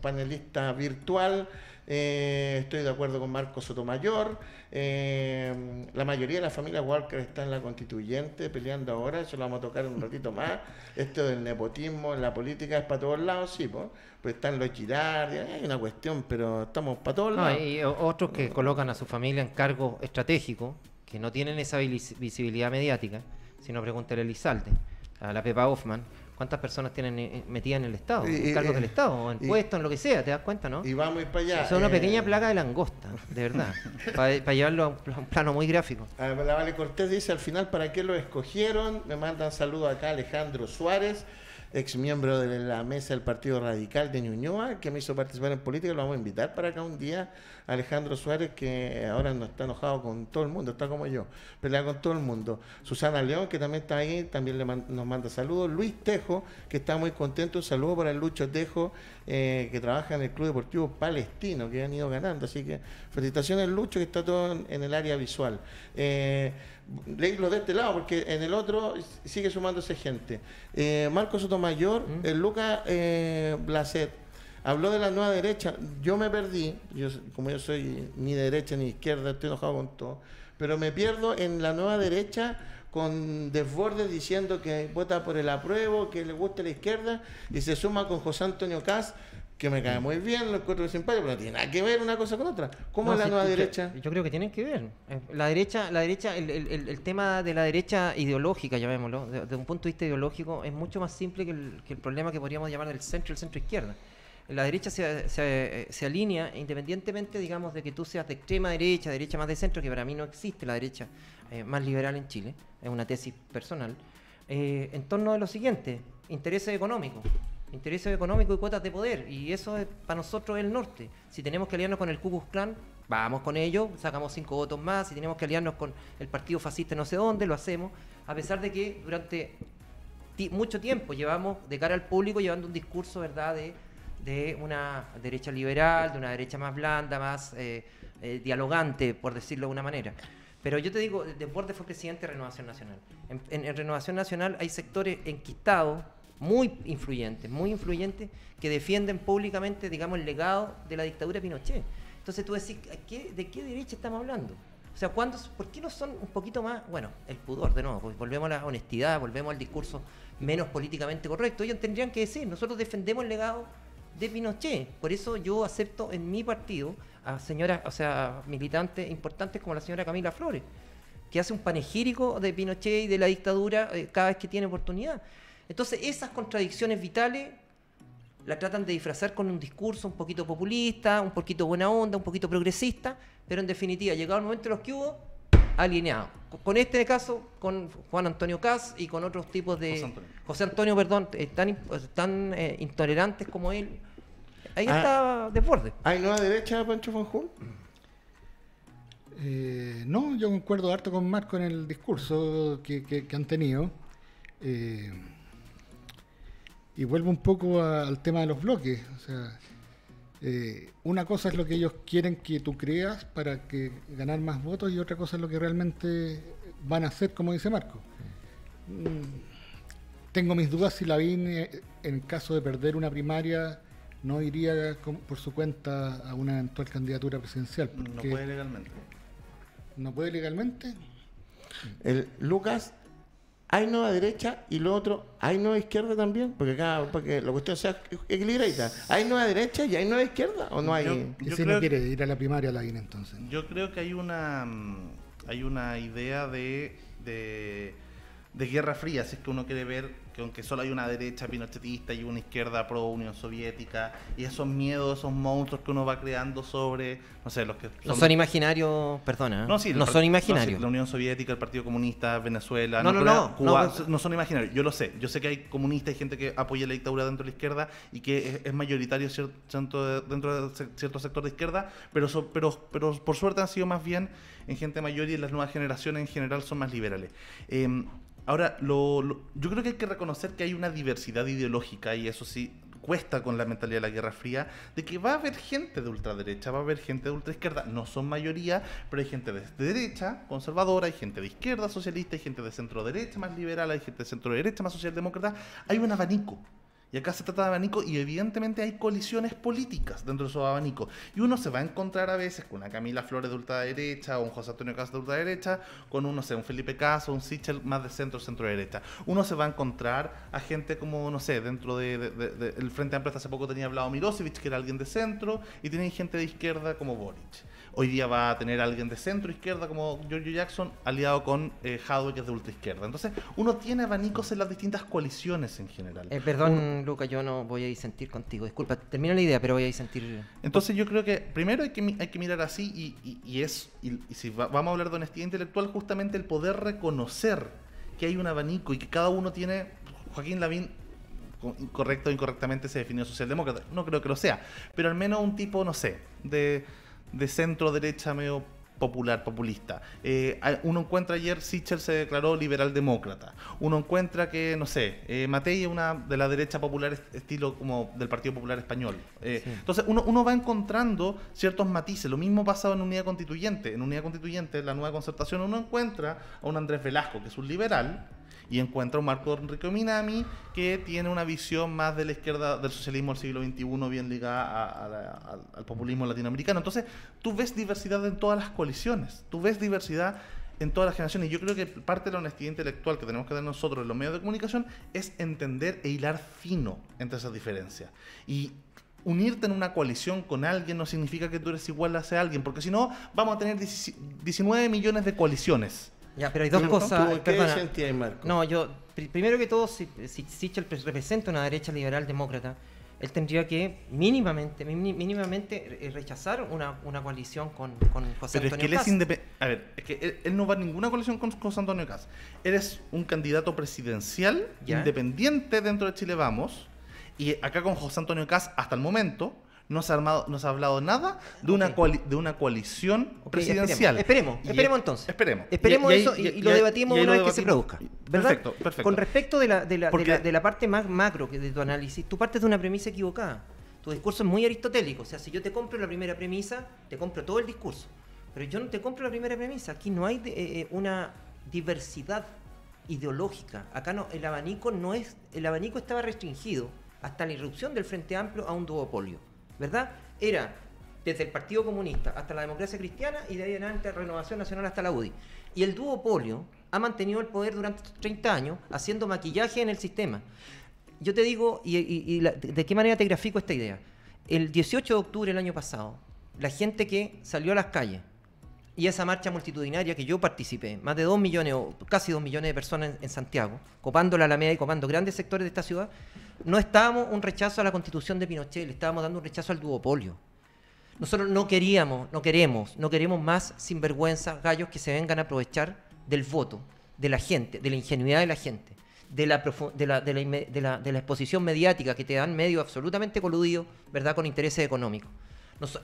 panelista virtual, estoy de acuerdo con Marco Sotomayor. La mayoría de la familia Walker está en la constituyente peleando ahora, eso lo vamos a tocar un ratito más. Esto del nepotismo en la política es para todos lados, sí, pues están los Girardi, hay una cuestión, pero estamos para todos No, lados. y otros que colocan a su familia en cargos estratégicos, que no tienen esa visibilidad mediática, sino pregúntale a Elizalde, a la Pepa Hoffman, ¿cuántas personas tienen metidas en el Estado? En cargos del Estado, o en puestos, en lo que sea, ¿te das cuenta, no? Y vamos a ir para allá. Es una pequeña plaga de langosta, de verdad, para llevarlo a un plano muy gráfico. La Vale Cortés dice: al final, ¿para qué lo escogieron? Me mandan saludos acá Alejandro Suárez, ex miembro de la mesa del Partido Radical de Ñuñoa, que me hizo participar en política. Lo vamos a invitar para acá un día. Alejandro Suárez, que ahora no está enojado con todo el mundo, está como yo, pelea con todo el mundo. Susana León, que también está ahí, también nos manda saludos. Luis Tejo, que está muy contento, un saludo para el Lucho Tejo, que trabaja en el Club Deportivo Palestino, que han ido ganando. Así que felicitaciones, Lucho, que está todo en el área visual. Leílo de este lado, porque en el otro sigue sumándose gente. Marco Sotomayor, Lucas Blaset, habló de la nueva derecha. Yo me perdí, como yo soy ni de derecha ni de izquierda, estoy enojado con todo, pero me pierdo en la nueva derecha con Desbordes diciendo que vota por el apruebo, que le gusta la izquierda, y se suma con José Antonio Kast, que me cae muy bien, lo encuentro simpático, pero no tiene nada que ver una cosa con otra. ¿Cómo No, es la sí, nueva derecha? Yo creo que tienen que ver. La derecha, el tema de la derecha ideológica, llamémoslo, desde un punto de vista ideológico, es mucho más simple que el problema que podríamos llamar del centro y el centro izquierda. La derecha se alinea independientemente, digamos, de que tú seas de extrema derecha, derecha más de centro, que para mí no existe la derecha más liberal en Chile, es una tesis personal, en torno a lo siguiente: intereses económicos y cuotas de poder, y eso es para nosotros el norte. Si tenemos que aliarnos con el Ku Klux Klan, vamos con ellos, sacamos 5 votos más. Si tenemos que aliarnos con el partido fascista no sé dónde, lo hacemos, a pesar de que durante mucho tiempo llevamos de cara al público llevando un discurso, ¿verdad?, de una derecha liberal, de una derecha más blanda, más dialogante, por decirlo de una manera. Pero yo te digo, Desbordes fue presidente de Renovación Nacional. En Renovación Nacional hay sectores enquistados, muy influyentes, que defienden públicamente, digamos, el legado de la dictadura de Pinochet. Entonces tú decís, ¿de qué derecha estamos hablando? O sea, ¿por qué no son un poquito más? Bueno, el pudor, de nuevo, pues volvemos a la honestidad, volvemos al discurso menos políticamente correcto. Ellos tendrían que decir: nosotros defendemos el legado de Pinochet. Por eso yo acepto en mi partido a señoras, o sea, militantes importantes como la señora Camila Flores, que hace un panegírico de Pinochet y de la dictadura cada vez que tiene oportunidad. Entonces, esas contradicciones vitales la tratan de disfrazar con un discurso un poquito populista, un poquito buena onda, un poquito progresista, pero en definitiva, llegado el momento de los que hubo, alineados. Con este caso, con Juan Antonio Kast y con otros tipos de... José Antonio, perdón, tan intolerantes como él. Ahí está desborde. ¿Hay nueva derecha, Pancho Fanjul? No, yo concuerdo harto con Marco en el discurso que han tenido. Y vuelvo un poco al tema de los bloques. O sea, una cosa es lo que ellos quieren que tú creas para que ganar más votos y otra cosa es lo que realmente van a hacer, como dice Marco. Tengo mis dudas si Lavín, en caso de perder una primaria, no iría por su cuenta a una eventual candidatura presidencial. No puede legalmente. ¿No puede legalmente? Lucas, ¿hay nueva derecha? Y lo otro, ¿hay nueva izquierda también? Porque acá, para que la cuestión sea equilibradita, ¿hay nueva derecha y hay nueva izquierda? ¿O no hay? Y si no quiere ir a la primaria, Lavín, entonces. Yo creo que hay una idea de guerra fría, si es que uno quiere ver que aunque solo hay una derecha pinochetista y una izquierda pro Unión Soviética, y esos miedos, esos monstruos que uno va creando sobre, no sé, los que no son imaginarios, perdona. No, sí, no son imaginarios. No, sí, la Unión Soviética, el Partido Comunista, Venezuela, Cuba, no son imaginarios. Yo lo sé. Yo sé que hay comunistas y gente que apoya la dictadura dentro de la izquierda y que es mayoritario dentro de cierto sector de izquierda, pero por suerte han sido más bien en gente mayor y en las nuevas generaciones en general son más liberales. Ahora, yo creo que hay que reconocer que hay una diversidad ideológica y eso sí cuesta con la mentalidad de la Guerra Fría, de que va a haber gente de ultraderecha, va a haber gente de ultraizquierda, no son mayoría, pero hay gente de derecha, conservadora, hay gente de izquierda, socialista, hay gente de centro derecha, más liberal, hay gente de centro derecha, más socialdemócrata, hay un abanico. Y acá se trata de abanico y evidentemente hay colisiones políticas dentro de esos abanicos. Y uno se va a encontrar a veces con una Camila Flores de ultraderecha o un José Antonio Kast de ultraderecha, con un Felipe Kast o un Sichel más de centro-derecha. Uno se va a encontrar a gente como, no sé, dentro el Frente Amplio hasta hace poco tenía Vlado Mirosevic, que era alguien de centro, y tenía gente de izquierda como Boric. Hoy día va a tener a alguien de centro-izquierda como Giorgio Jackson, aliado con Jadwe, que es de ultraizquierda. Entonces, uno tiene abanicos en las distintas coaliciones en general. Perdón, Luca, yo no voy a disentir contigo. Disculpa, termina la idea, pero voy a disentir. Entonces, yo creo que primero hay que mirar así y si vamos a hablar de honestidad intelectual, justamente el poder reconocer que hay un abanico y que cada uno tiene... Joaquín Lavín, correcto o incorrectamente, se definió socialdemócrata. No creo que lo sea, pero al menos un tipo, no sé, de centro derecha medio populista. Uno encuentra ayer Sichel se declaró liberal demócrata. Uno encuentra que, no sé, Matei es una de la derecha popular estilo como del Partido Popular Español. Sí. Entonces uno va encontrando ciertos matices. Lo mismo pasa en Unidad Constituyente. En Unidad Constituyente, la nueva concertación, uno encuentra a un Andrés Velasco, que es un liberal, y encuentra un Marco Enrique Minami que tiene una visión más de la izquierda del socialismo del siglo XXI, bien ligada al populismo latinoamericano. Entonces, tú ves diversidad en todas las coaliciones, tú ves diversidad en todas las generaciones. Y yo creo que parte de la honestidad intelectual que tenemos que tener nosotros en los medios de comunicación es entender e hilar fino entre esas diferencias. Y unirte en una coalición con alguien no significa que tú eres igual a ese alguien, porque si no, vamos a tener 19 millones de coaliciones. Ya, pero hay dos cosas. ¿Qué sentías, Marco? No, primero que todo, si Sichel representa una derecha liberal demócrata, él tendría que mínimamente rechazar una coalición con José Antonio Kast. Pero es que él es independiente. A ver, es que él no va a ninguna coalición con José Antonio Kast. Él es un candidato presidencial independiente dentro de Chile Vamos. Y acá con José Antonio Kast, hasta el momento, no se ha hablado nada de una coalición presidencial. Esperemos entonces. Esperemos eso y lo debatimos una vez que se produzca. ¿Verdad? Perfecto. Con respecto de la parte más macro de tu análisis, tú partes de una premisa equivocada. Tu discurso es muy aristotélico. O sea, si yo te compro la primera premisa, te compro todo el discurso. Pero yo no te compro la primera premisa. Aquí no hay una diversidad ideológica. Acá no, el abanico estaba restringido hasta la irrupción del Frente Amplio a un duopolio. ¿Verdad? Era desde el Partido Comunista hasta la Democracia Cristiana y de ahí en adelante Renovación Nacional hasta la UDI. Y el duopolio ha mantenido el poder durante 30 años haciendo maquillaje en el sistema. Yo te digo, ¿de qué manera te grafico esta idea? El 18 de octubre del año pasado, la gente que salió a las calles y esa marcha multitudinaria que yo participé, más de 2 millones o casi 2 millones de personas en Santiago, copando la Alameda y copando grandes sectores de esta ciudad, no estábamos un rechazo a la Constitución de Pinochet, le estábamos dando un rechazo al duopolio. Nosotros no queremos más sinvergüenza, gallos que se vengan a aprovechar del voto, de la gente, de la ingenuidad de la gente, de la exposición mediática que te dan medios absolutamente coludidos, ¿verdad?, con intereses económicos.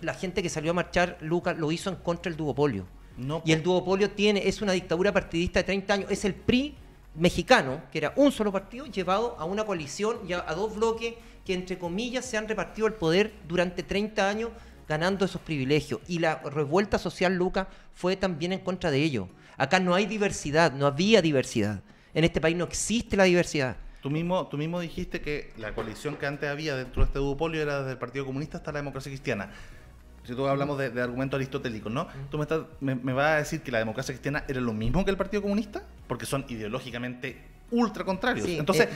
La gente que salió a marchar, Lucas, lo hizo en contra del duopolio. No, y el duopolio es una dictadura partidista de 30 años, es el PRI mexicano, que era un solo partido, llevado a una coalición y a dos bloques que, entre comillas, se han repartido el poder durante 30 años, ganando esos privilegios. Y la revuelta social, Lucas, fue también en contra de ello. Acá no hay diversidad, no había diversidad. En este país no existe la diversidad. Tú mismo dijiste que la coalición que antes había dentro de este duopolio era desde el Partido Comunista hasta la Democracia Cristiana. Si tú hablamos de argumentos aristotélicos, ¿no? ¿Tú me vas a decir que la Democracia Cristiana era lo mismo que el Partido Comunista? Porque son ideológicamente ultra contrarios. Sí, entonces,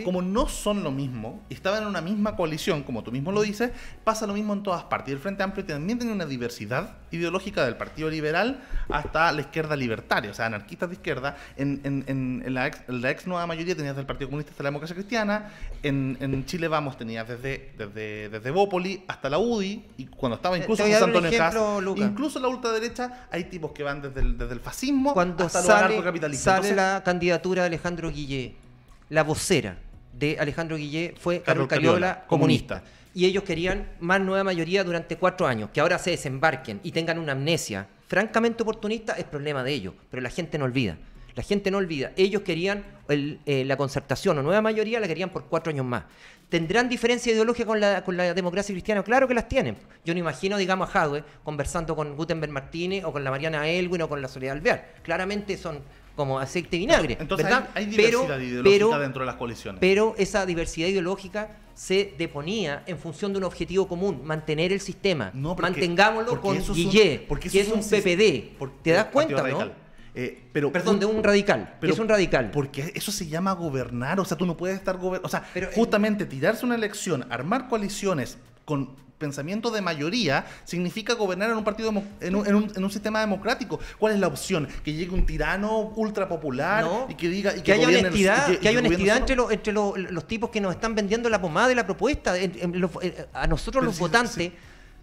como no son lo mismo y estaban en una misma coalición, como tú mismo lo dices, pasa lo mismo en todas partes. Y el Frente Amplio también tiene una diversidad ideológica, del Partido Liberal hasta la izquierda libertaria, o sea, anarquistas de izquierda. En la ex nueva mayoría tenías del Partido Comunista hasta la Democracia Cristiana. En Chile Vamos tenías desde Bópoli hasta la UDI, y cuando estaba incluso José Antonio Caz, incluso la ultraderecha, hay tipos que van desde el fascismo hasta los anarcocapitalistas. La candidatura de Alejandro Guillé, la vocera de Alejandro Guillé fue Carol Cariola, comunista. Y ellos querían más nueva mayoría durante 4 años. Que ahora se desembarquen y tengan una amnesia francamente oportunista es problema de ellos, pero la gente no olvida. La gente no olvida. Ellos querían la concertación o nueva mayoría, la querían por 4 años más. ¿Tendrán diferencia ideológica con la democracia cristiana? Claro que las tienen. Yo no imagino, digamos, a Jadwe conversando con Gutenberg Martínez o con la Mariana Elwin o con la Soledad Alvear. Claramente son como aceite y vinagre. Entonces ¿verdad? hay diversidad ideológica dentro de las coaliciones. Pero esa diversidad ideológica se deponía en función de un objetivo común: mantener el sistema. Mantengámoslo con Guillé, que es un PPD. ¿Te das cuenta, no? Perdón, de un radical. Es un radical. Porque eso se llama gobernar. O sea, tú no puedes estar gobernando. O sea, justamente tirarse una elección, armar coaliciones con pensamiento de mayoría, significa gobernar en un partido, en un sistema democrático. ¿Cuál es la opción? Que llegue un tirano ultra popular y que diga... Y que haya honestidad, que haya honestidad entre los tipos que nos están vendiendo la pomada de la propuesta, a nosotros los votantes...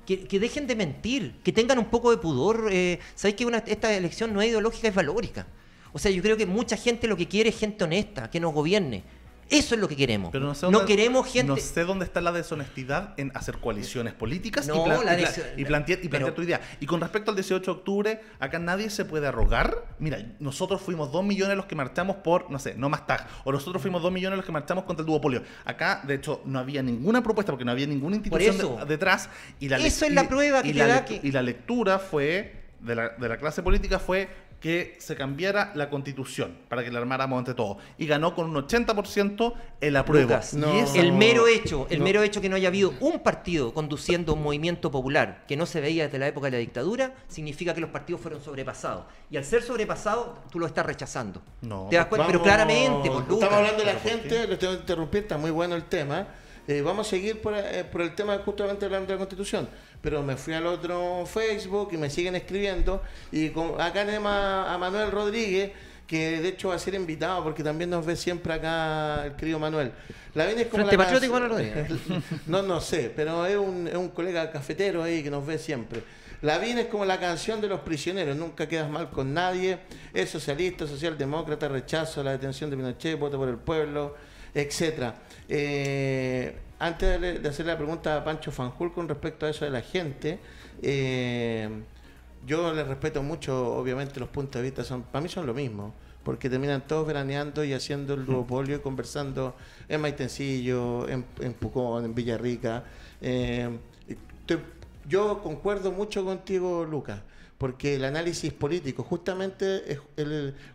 Que dejen de mentir, que tengan un poco de pudor. Sabéis que esta elección no es ideológica, es valórica. O sea, yo creo que mucha gente lo que quiere es gente honesta, que nos gobierne. Eso es lo que queremos. Pero no queremos gente... No sé dónde está la deshonestidad en hacer coaliciones políticas y plantear tu idea. Y con respecto al 18 de octubre, acá nadie se puede arrogar. Mira, nosotros fuimos 2 millones los que marchamos por, no sé, no más tag. O nosotros fuimos 2 millones los que marchamos contra el duopolio. Acá, de hecho, no había ninguna propuesta porque no había ninguna institución detrás. Eso es la prueba que te da que... Y la lectura fue, de la clase política fue... que se cambiara la Constitución para que la armáramos entre todos. Y ganó con un 80% el apruebo. El mero hecho que no haya habido un partido conduciendo un movimiento popular que no se veía desde la época de la dictadura, significa que los partidos fueron sobrepasados. Y al ser sobrepasados, tú lo estás rechazando. ¿Te das cuenta? Pero claramente, estamos hablando de la gente, lo tengo que interrumpir, está muy bueno el tema. Vamos a seguir por el tema justamente hablando de la Constitución. Pero me fui al otro Facebook y me siguen escribiendo. Y acá tenemos a Manuel Rodríguez, que de hecho va a ser invitado porque también nos ve siempre acá el querido Manuel. La Vine es como Frente Patriótico Manuel Rodríguez. No sé, pero es un colega cafetero ahí que nos ve siempre. La Vine es como la canción de los prisioneros: nunca quedas mal con nadie, es socialista, socialdemócrata, rechazo a la detención de Pinochet, voto por el pueblo, etcétera. Antes de hacer la pregunta a Pancho Fanjul con respecto a eso de la gente, yo les respeto mucho, obviamente los puntos de vista para mí son lo mismo, porque terminan todos veraneando y haciendo el duopolio y conversando en Maitencillo, en Pucón, en Villarrica. Yo concuerdo mucho contigo, Lucas, porque el análisis político, justamente,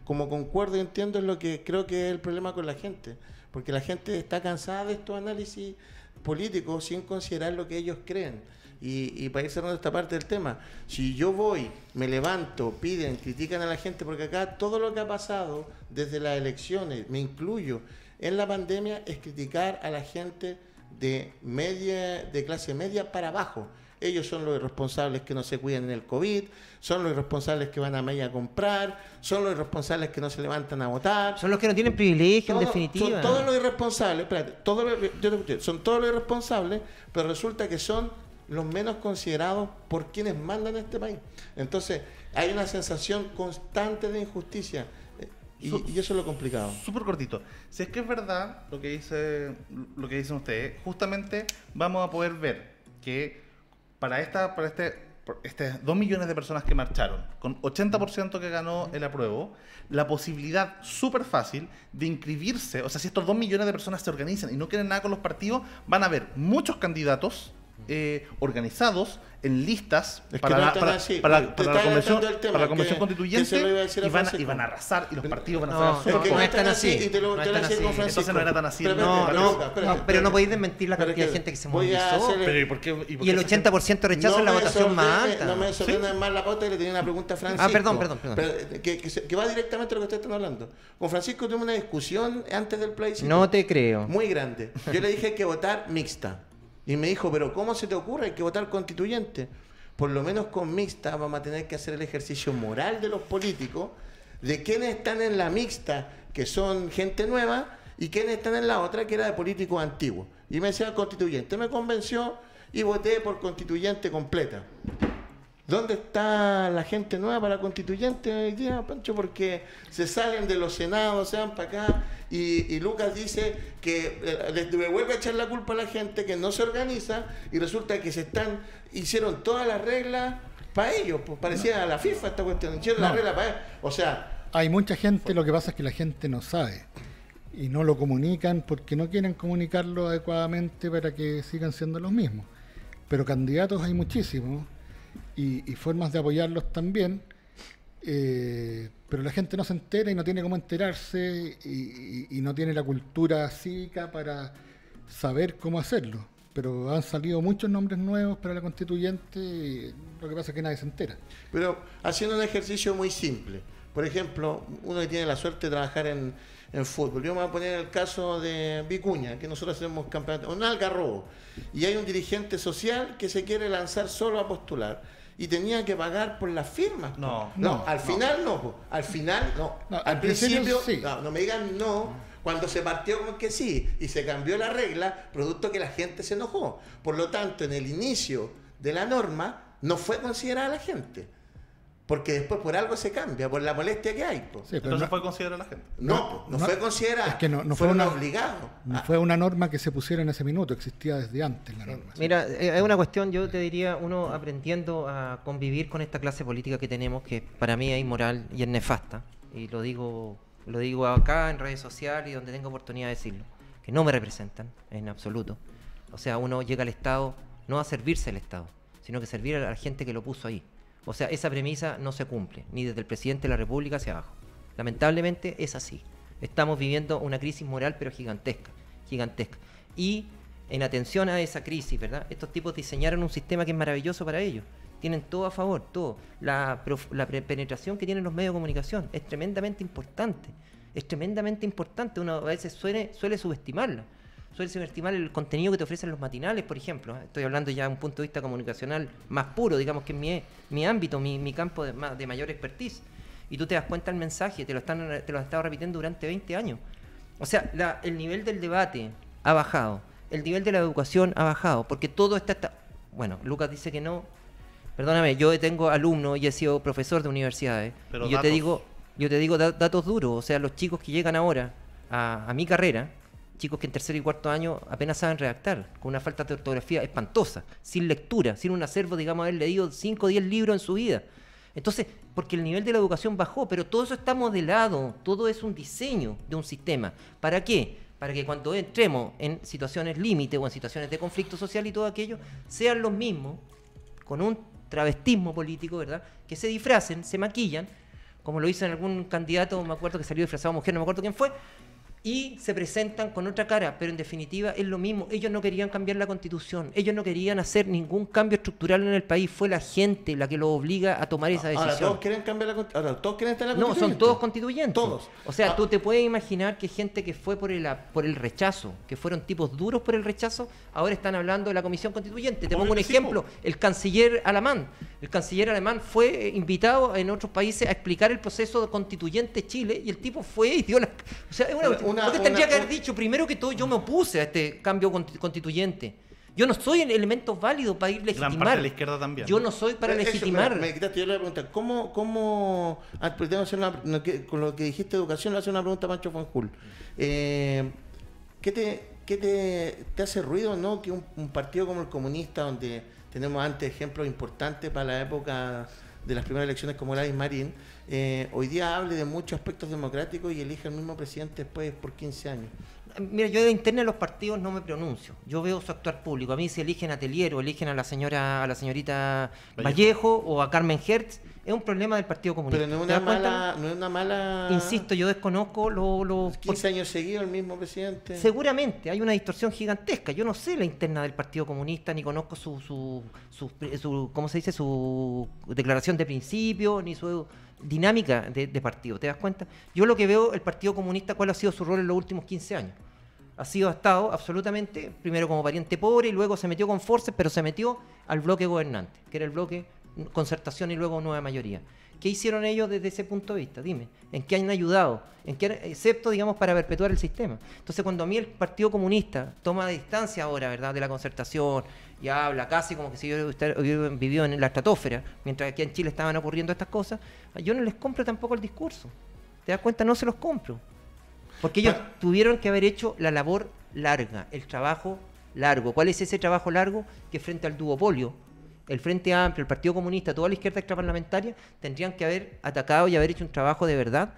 como concuerdo y entiendo, es lo que creo que es el problema con la gente. Porque la gente está cansada de estos análisis políticos sin considerar lo que ellos creen. Y para ir cerrando esta parte del tema, si yo voy, me levanto, piden, critican a la gente, porque acá todo lo que ha pasado desde las elecciones, me incluyo, en la pandemia, es criticar a la gente de clase media para abajo. Ellos son los irresponsables que no se cuidan en el COVID, son los irresponsables que van a media a comprar, son los irresponsables que no se levantan a votar. Son los que no tienen privilegio, en definitiva. Son todos los irresponsables, son todos los irresponsables, pero resulta que son los menos considerados por quienes mandan este país. Entonces, hay una sensación constante de injusticia. Y eso es lo complicado. Súper cortito. Si es que es verdad lo que dicen ustedes, justamente vamos a poder ver que para este 2 millones de personas que marcharon, con 80% que ganó el apruebo, la posibilidad súper fácil de inscribirse, o sea, si estos 2 millones de personas se organizan y no quieren nada con los partidos, van a haber muchos candidatos organizados en listas para la convención constituyente y van a arrasar y los partidos van a ser no están así. Entonces no era tan así. Pero no podéis desmentir la cantidad de gente que se movilizó. Y el 80% rechazo es la votación más alta. No me sorprende más la pauta, y le tenía una pregunta a Francisco. Perdón. Que va directamente a lo que ustedes están hablando. Con Francisco tuvimos una discusión antes del plebiscito. No te creo. Muy grande. Yo le dije hay que votar mixta. Y me dijo, pero ¿cómo se te ocurre? Hay que votar constituyente. Por lo menos con mixta vamos a tener que hacer el ejercicio moral de los políticos, de quienes están en la mixta, que son gente nueva, y quienes están en la otra, que era de políticos antiguos. Y me decía constituyente. Me convenció y voté por constituyente completa. ¿Dónde está la gente nueva para constituyente hoy día, Pancho? Porque se salen de los senados, se van para acá y Lucas dice que le vuelve a echar la culpa a la gente que no se organiza y resulta que hicieron todas las reglas para ellos. Pues parecía a la FIFA esta cuestión, hicieron las reglas para ellos. O sea... Hay mucha gente, lo que pasa es que la gente no sabe y no lo comunican porque no quieren comunicarlo adecuadamente para que sigan siendo los mismos. Pero candidatos hay muchísimos. Y formas de apoyarlos también, pero la gente no se entera y no tiene cómo enterarse y no tiene la cultura cívica para saber cómo hacerlo. Pero han salido muchos nombres nuevos para la constituyente y lo que pasa es que nadie se entera. Pero haciendo un ejercicio muy simple, por ejemplo, uno que tiene la suerte de trabajar en fútbol, yo me voy a poner el caso de Vicuña, que nosotros hacemos campeonato, un Algarrobo, y hay un dirigente social que se quiere lanzar solo a postular y tenía que pagar por las firmas. Al final no. Al principio sí. No me digan no, cuando se partió con que sí y se cambió la regla, producto que la gente se enojó. Por lo tanto, en el inicio de la norma no fue considerada la gente. Porque después por algo se cambia, por la molestia que hay. Sí, entonces fue considerada la gente. No fue considerada. Es que no fueron obligados. No fue una norma que se pusiera en ese minuto, existía desde antes la norma. Mira, es una cuestión, yo te diría, uno aprendiendo a convivir con esta clase política que tenemos, que para mí es inmoral y es nefasta, y lo digo acá en redes sociales y donde tengo oportunidad de decirlo, que no me representan en absoluto. O sea, uno llega al Estado no a servirse al Estado, sino que servir a la gente que lo puso ahí. O sea, esa premisa no se cumple, ni desde el presidente de la República hacia abajo. Lamentablemente es así. Estamos viviendo una crisis moral, pero gigantesca. Y en atención a esa crisis, ¿verdad? Estos tipos diseñaron un sistema que es maravilloso para ellos. Tienen todo a favor, todo. La penetración que tienen los medios de comunicación es tremendamente importante. Uno a veces suele subestimarla. Suele subestimar el contenido que te ofrecen los matinales, por ejemplo. Estoy hablando ya de un punto de vista comunicacional más puro, digamos que es mi ámbito, mi campo de mayor expertise. Y tú te das cuenta del mensaje, te lo han estado repitiendo durante 20 años. O sea, el nivel del debate ha bajado, el nivel de la educación ha bajado, porque todo está... Bueno, Lucas dice que no. Perdóname, yo tengo alumnos y he sido profesor de universidades. Pero y yo te digo datos duros. O sea, los chicos que llegan ahora a mi carrera, chicos que en tercer y cuarto año apenas saben redactar, con una falta de ortografía espantosa, sin lectura, sin un acervo, digamos, haber leído 5 o 10 libros en su vida. Entonces, porque el nivel de la educación bajó, pero todo eso está modelado, todo es un diseño de un sistema. ¿Para qué? Para que cuando entremos en situaciones límite o en situaciones de conflicto social y todo aquello, sean los mismos, con un travestismo político, ¿verdad?, que se disfracen, se maquillan, como lo hizo en algún candidato, me acuerdo que salió disfrazado mujer, no me acuerdo quién fue, y se presentan con otra cara, pero en definitiva es lo mismo. Ellos no querían cambiar la Constitución, ellos no querían hacer ningún cambio estructural en el país, fue la gente la que los obliga a tomar esa decisión. Ahora todos quieren cambiar la Constitución, ahora todos quieren estar en la Constitución. No, son todos constituyentes. Todos. O sea, tú te puedes imaginar que gente que fue por el rechazo, que fueron tipos duros por el rechazo, ahora están hablando de la Comisión Constituyente. Te pongo un ejemplo, el canciller alemán. El canciller alemán fue invitado en otros países a explicar el proceso constituyente Chile y el tipo fue y dio la... O sea, es tendría que haber dicho, primero que todo, yo me opuse a este cambio constituyente. Yo no soy el elemento válido para ir Gran parte de legitimar. la izquierda también. Yo no soy para Eso, legitimar. me quitaste yo la pregunta. ¿Cómo pues tengo que hacer con lo que dijiste de educación, le voy a hacer una pregunta a Pancho Fanjul. ¿Qué te hace ruido, no? Que un partido como el comunista, donde tenemos antes ejemplos importantes para la época de las primeras elecciones como Gladys Marín, hoy día hable de muchos aspectos democráticos y elige al mismo presidente después por 15 años? Mira, yo de interna de los partidos no me pronuncio. Yo veo su actuar público. A mí si eligen a Telier o eligen a la señorita Vallejo o a Carmen Hertz, es un problema del Partido Comunista. Pero no ¿Te das es cuenta? una mala... Insisto, yo desconozco los 15 años seguidos el mismo presidente. Seguramente hay una distorsión gigantesca. Yo no sé la interna del Partido Comunista, ni conozco su ¿cómo se dice? Su declaración de principio, ni su dinámica de partido. ¿Te das cuenta? Yo lo que veo, el Partido Comunista, ¿cuál ha sido su rol en los últimos 15 años? Ha estado absolutamente, primero como pariente pobre y luego se metió con Forces, pero se metió al bloque gobernante, que era el bloque Concertación y luego Nueva Mayoría. ¿Qué hicieron ellos desde ese punto de vista? Dime, ¿en qué han ayudado? Excepto, digamos, para perpetuar el sistema. Entonces, cuando a mí el Partido Comunista toma distancia ahora, ¿verdad?, de la Concertación y habla casi como que si yo hubiera vivido en la estratosfera, mientras aquí en Chile estaban ocurriendo estas cosas, yo no les compro tampoco el discurso. ¿Te das cuenta? No se los compro. Porque ellos tuvieron que haber hecho la labor larga, el trabajo largo. ¿Cuál es ese trabajo largo? Que frente al duopolio, el Frente Amplio, el Partido Comunista, toda la izquierda extraparlamentaria, tendrían que haber atacado y haber hecho un trabajo de verdad,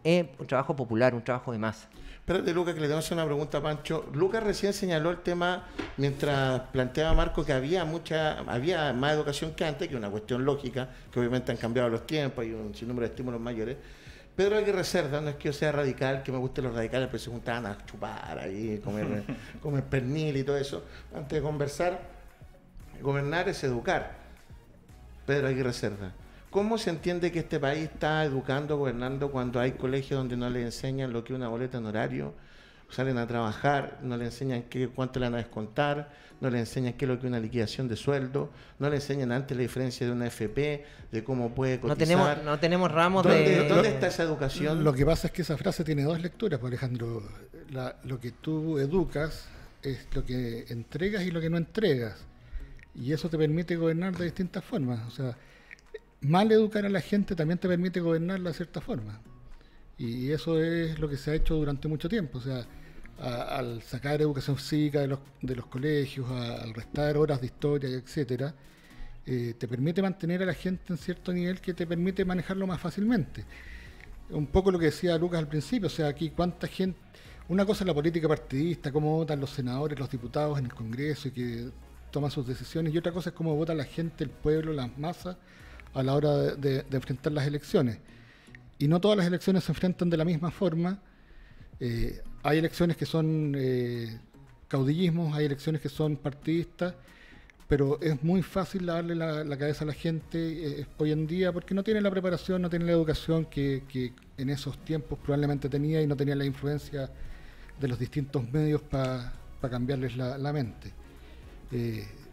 un trabajo popular, un trabajo de masa. Espérate, Lucas, que le tengo que hacer una pregunta a Pancho. Lucas recién señaló el tema, mientras planteaba Marco que había más educación que antes, que es una cuestión lógica, que obviamente han cambiado los tiempos, hay un sinnúmero de estímulos mayores. Pedro Aguirre Cerda, no es que yo sea radical, que me gusten los radicales, pero se juntaban a chupar ahí, comer pernil y todo eso. Antes de conversar, gobernar es educar. Pedro Aguirre Cerda, ¿cómo se entiende que este país está educando, gobernando, cuando hay colegios donde no le enseñan lo que es una boleta en horario? Salen a trabajar, no le enseñan cuánto le van a descontar, no le enseñan qué es lo que es una liquidación de sueldo, no le enseñan antes la diferencia de una FP, de cómo puede cotizar. No tenemos ramos ¿Dónde está esa educación? Lo que pasa es que esa frase tiene dos lecturas, por Alejandro. Lo que tú educas es lo que entregas y lo que no entregas. Y eso te permite gobernar de distintas formas. O sea, mal educar a la gente también te permite gobernarla de cierta forma. Y eso es lo que se ha hecho durante mucho tiempo. O sea, al sacar educación cívica de los colegios, al restar horas de historia, etcétera, te permite mantener a la gente en cierto nivel que te permite manejarlo más fácilmente. Un poco lo que decía Lucas al principio, o sea, aquí cuánta gente... Una cosa es la política partidista, cómo votan los senadores, los diputados en el Congreso y que toman sus decisiones, y otra cosa es cómo vota la gente, el pueblo, las masas a la hora de enfrentar las elecciones. Y no todas las elecciones se enfrentan de la misma forma. Hay elecciones que son caudillismos, hay elecciones que son partidistas, pero es muy fácil darle la cabeza a la gente hoy en día porque no tiene la preparación, no tiene la educación que en esos tiempos probablemente tenía y no tenía la influencia de los distintos medios para cambiarles la mente.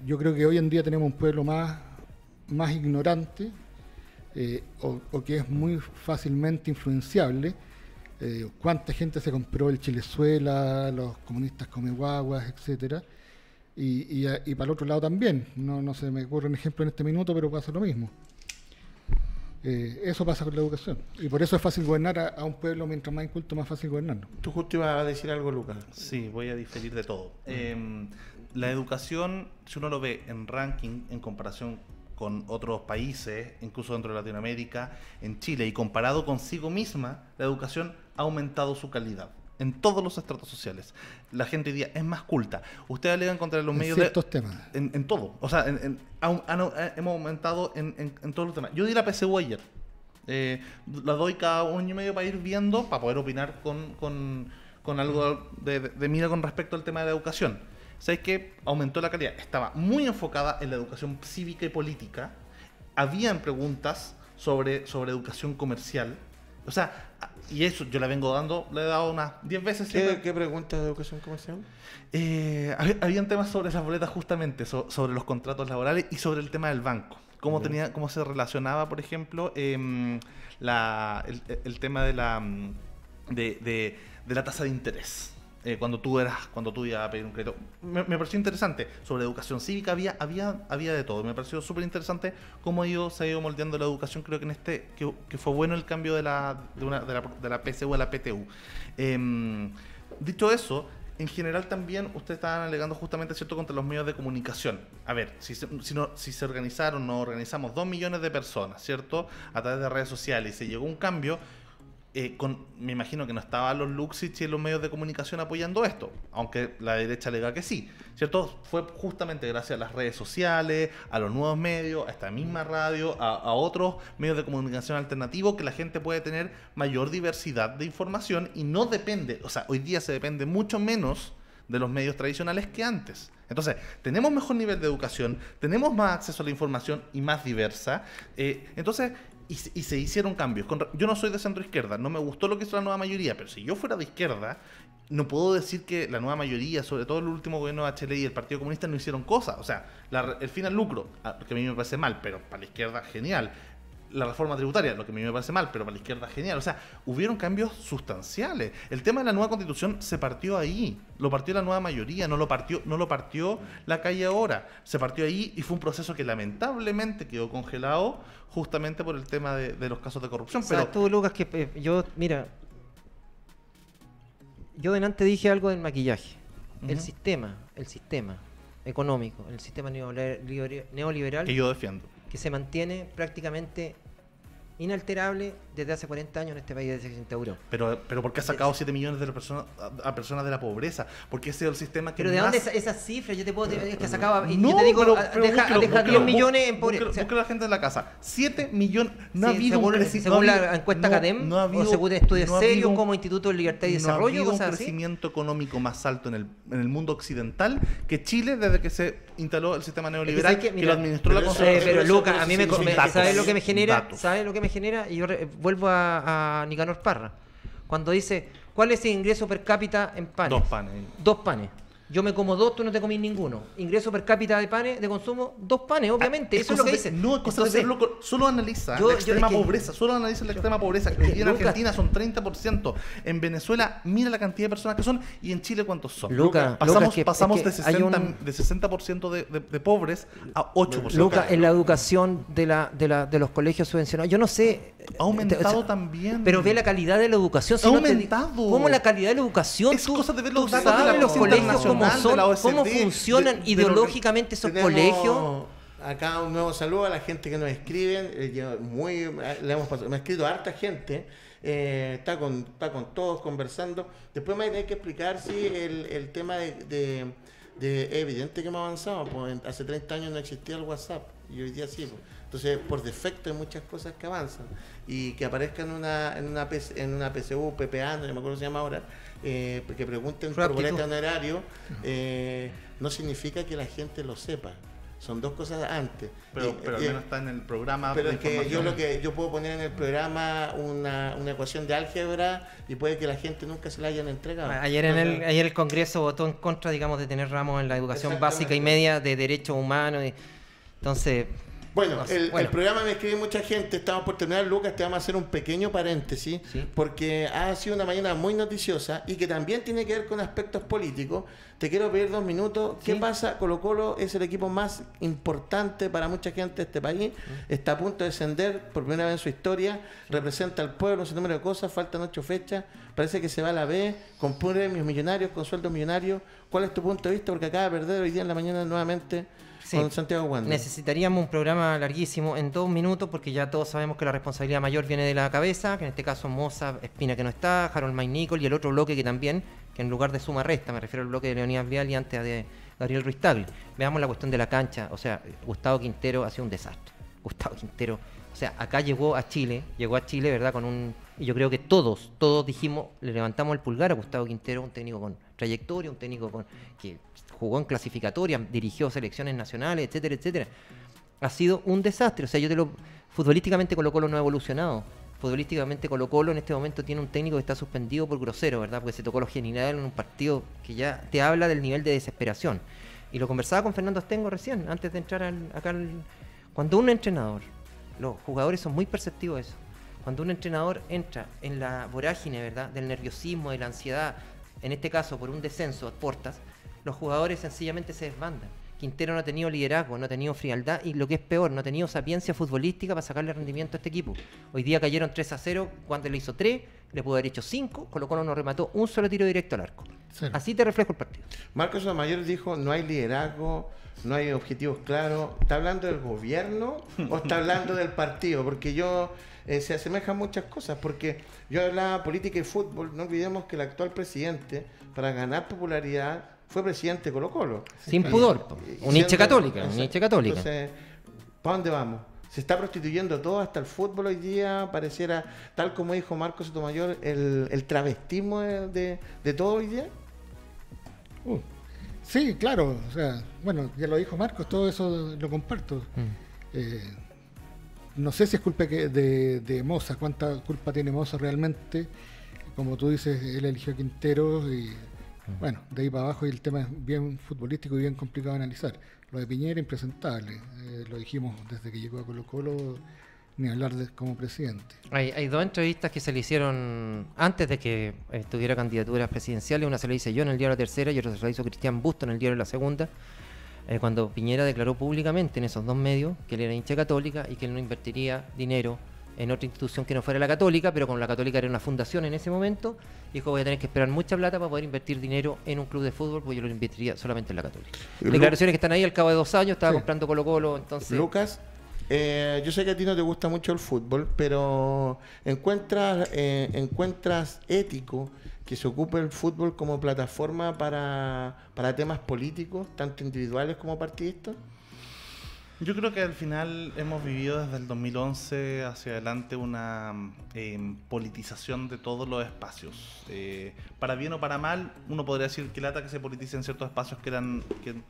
Yo creo que hoy en día tenemos un pueblo más ignorante, o que es muy fácilmente influenciable. Cuánta gente se compró el Chilezuela, los comunistas come guaguas, etcétera, y para el otro lado también. No se me ocurre un ejemplo en este minuto, pero pasa lo mismo. Eso pasa con la educación, y por eso es fácil gobernar a un pueblo. Mientras más inculto, más fácil gobernarlo. Tú justo ibas a decir algo, Lucas. Sí, voy a diferir de todo. La educación, si uno lo ve en ranking, en comparación con otros países, incluso dentro de Latinoamérica, en Chile, y comparado consigo misma, la educación ha aumentado su calidad en todos los estratos sociales. La gente hoy día es más culta. Ustedes le van a encontrar los medios ciertos temas. En todo. O sea, hemos aumentado en todos los temas. Yo di la PSU ayer. La doy cada 1 año y medio para ir viendo, para poder opinar con algo de mira con respecto al tema de la educación. ¿Sabes qué? Aumentó la calidad. Estaba muy enfocada en la educación cívica y política. Habían preguntas sobre educación comercial. O sea, y eso yo la vengo dando, le he dado unas 10 veces. ¿Qué preguntas de educación comercial? Habían temas sobre las boletas justamente, sobre los contratos laborales y sobre el tema del banco. Cómo se relacionaba, por ejemplo, el tema de la tasa de interés. cuando tú ibas a pedir un crédito. Me pareció interesante. Sobre educación cívica había de todo. Me pareció súper interesante cómo se ha ido moldeando la educación. Creo que que fue bueno el cambio de la PSU a la PTU. Dicho eso, en general también ustedes estaban alegando justamente, ¿cierto?, contra los medios de comunicación. A ver, si se organizaron, nos organizamos 2 millones de personas, ¿cierto?, a través de redes sociales y se llegó a un cambio, me imagino que no estaban los Luxich y los medios de comunicación apoyando esto, aunque la derecha alega que sí, ¿cierto? Fue justamente gracias a las redes sociales, a los nuevos medios, a esta misma radio, a otros medios de comunicación alternativos, que la gente puede tener mayor diversidad de información y no depende, o sea, hoy día se depende mucho menos de los medios tradicionales que antes. Entonces, tenemos mejor nivel de educación, tenemos más acceso a la información y más diversa. Y se hicieron cambios. Yo no soy de centro izquierda, no me gustó lo que hizo la nueva mayoría, pero si yo fuera de izquierda, no puedo decir que la nueva mayoría, sobre todo el último gobierno de Bachelet y el Partido Comunista, no hicieron cosas. O sea, el fin al lucro, que a mí me parece mal, pero para la izquierda genial. La reforma tributaria, lo que a mí me parece mal, pero para la izquierda genial. O sea, hubieron cambios sustanciales. El tema de la nueva constitución se partió ahí. Lo partió la nueva mayoría, no lo partió la calle ahora. Se partió ahí y fue un proceso que lamentablemente quedó congelado justamente por el tema de los casos de corrupción. ¿Sabes tú, Lucas, que yo delante dije algo del maquillaje. El sistema económico, el sistema neoliberal que yo defiendo, que se mantiene prácticamente inalterable desde hace 40 años en este país de 60 euros. Pero ¿por qué ha sacado 7 millones de personas a personas de la pobreza? Porque ese es el sistema que pero ¿de más... dónde esas cifras? Yo te puedo decir que sacaba... No, yo te digo, pero deja 10 millones en pobreza. Busca la gente de la casa. 7 millones... No ha sí, habido según la encuesta CADEM, o según estudios serios como Instituto de Libertad y Desarrollo, no ha habido cosas un así. crecimiento económico más alto en el mundo occidental que Chile desde que se instaló el sistema neoliberal, que lo administró la Constitución. Pero Lucas, a mí ¿sabes lo que me genera? Datos. ¿Sabes lo que me genera? Y yo vuelvo a Nicanor Parra. Cuando dice, ¿cuál es el ingreso per cápita en panes? 2 panes. 2 panes. Yo me como 2, tú no te comís ninguno. Ingreso per cápita de panes, de consumo, 2 panes, obviamente. Eso es lo que dice. No, es cosa de verlo. Solo analiza la extrema pobreza. Solo analiza la extrema pobreza. Que hoy día en Argentina son 30%. En Venezuela, mira la cantidad de personas que son. Y en Chile, ¿cuántos son? Pasamos de 60% de pobres a 8%. Lucas, en la educación de los colegios subvencionados, yo no sé. Ha aumentado también. Pero ve la calidad de la educación. Ha aumentado. ¿Cómo la calidad de la educación? Es cosa de ver los datos de los colegios cómo son, cómo funcionan ideológicamente esos colegios. Acá un nuevo saludo a la gente que nos escriben. Me ha escrito harta gente. Está con todos conversando. Después me hay que explicar si el tema de evidente que hemos avanzado. Pues hace 30 años no existía el WhatsApp y hoy día sí. Pues. Entonces, por defecto hay muchas cosas que avanzan y que aparezcan en una PSU, PPA, no me acuerdo cómo se llama ahora, que pregunten por boleta honorario, no significa que la gente lo sepa. Son dos cosas antes. Pero al menos está en el programa. Pero es que yo puedo poner en el programa una ecuación de álgebra y puede que la gente nunca se la hayan entregado. Ayer el Congreso votó en contra, digamos, de tener ramos en la educación básica y media de derechos humanos. Entonces... Bueno, el programa me escribe mucha gente, estamos por terminar, Lucas, te vamos a hacer un pequeño paréntesis, ¿sí? Porque ha sido una mañana muy noticiosa y que también tiene que ver con aspectos políticos. Te quiero pedir 2 minutos. ¿Qué pasa? Colo-Colo es el equipo más importante para mucha gente de este país, está a punto de descender por primera vez en su historia, representa al pueblo, un número de cosas, faltan 8 fechas, parece que se va a la B, con premios millonarios, con sueldos millonarios. ¿Cuál es tu punto de vista? Porque acaba de perder hoy día en la mañana nuevamente... Sí, con Santiago Wander. Necesitaríamos un programa larguísimo en 2 minutos porque ya todos sabemos que la responsabilidad mayor viene de la cabeza, que en este caso Moza, Espina que no está, Harold Maynicol y el otro bloque que también, que en lugar de suma resta, me refiero al bloque de Leonidas Vial y antes de Gabriel Ruiz Tagle. Veamos la cuestión de la cancha, o sea, Gustavo Quintero ha sido un desastre. Gustavo Quintero, o sea, acá llegó a Chile, ¿verdad? Y yo creo que todos dijimos, le levantamos el pulgar a Gustavo Quintero, un técnico con trayectoria, un técnico que jugó en clasificatoria, dirigió selecciones nacionales, etcétera, etcétera. Ha sido un desastre. O sea, futbolísticamente Colo-Colo no ha evolucionado. Futbolísticamente Colo-Colo en este momento tiene un técnico que está suspendido por grosero, ¿verdad? Porque se tocó los genitales en un partido que ya te habla del nivel de desesperación. Y lo conversaba con Fernando Astengo recién, antes de entrar cuando un entrenador, los jugadores son muy perceptivos de eso. Cuando un entrenador entra en la vorágine, ¿verdad? Del nerviosismo, de la ansiedad, en este caso por un descenso a Portas, los jugadores sencillamente se desbandan. Quintero no ha tenido liderazgo, no ha tenido frialdad y lo que es peor, no ha tenido sapiencia futbolística para sacarle rendimiento a este equipo. Hoy día cayeron 3-0, cuando le hizo 3, le pudo haber hecho 5, Colo-Colo no remató un solo tiro directo al arco. Cero. Así te reflejo el partido. Marcos Sotomayor dijo, no hay liderazgo, no hay objetivos claros. ¿Está hablando del gobierno o está hablando del partido? Porque se asemejan muchas cosas, porque yo hablaba política y fútbol, no olvidemos que el actual presidente, para ganar popularidad, fue presidente de Colo-Colo. Sin pudor, un hincha católica, un hincha católica. Entonces, ¿para dónde vamos? Se está prostituyendo todo, hasta el fútbol hoy día pareciera, tal como dijo Marcos Sotomayor, el travestismo de todo hoy día. Sí, claro, o sea, bueno, ya lo dijo Marcos, todo eso lo comparto. No sé si es culpa de Moza, cuánta culpa tiene Moza realmente. Como tú dices, él eligió a Quintero y bueno, de ahí para abajo y el tema es bien futbolístico y bien complicado de analizar. Lo de Piñera, impresentable. Lo dijimos desde que llegó a Colo-Colo, ni hablar como presidente. Hay dos entrevistas que se le hicieron antes de que tuviera candidaturas presidenciales. Una se la hice yo en el diario La Tercera y otra se la hizo Cristian Busto en el diario La Segunda. Cuando Piñera declaró públicamente en esos dos medios que él era hincha católica y que él no invertiría dinero en otra institución que no fuera la Católica, pero como la Católica era una fundación en ese momento, dijo, voy a tener que esperar mucha plata para poder invertir dinero en un club de fútbol, porque yo lo invertiría solamente en la Católica. Declaraciones que están ahí al cabo de 2 años, estaba comprando Colo-Colo, entonces... Lucas, yo sé que a ti no te gusta mucho el fútbol, pero ¿encuentras ético que se ocupe el fútbol como plataforma para temas políticos, tanto individuales como partidistas? Yo creo que al final hemos vivido desde el 2011 hacia adelante una politización de todos los espacios. Para bien o para mal, uno podría decir que lata que se politicen ciertos espacios que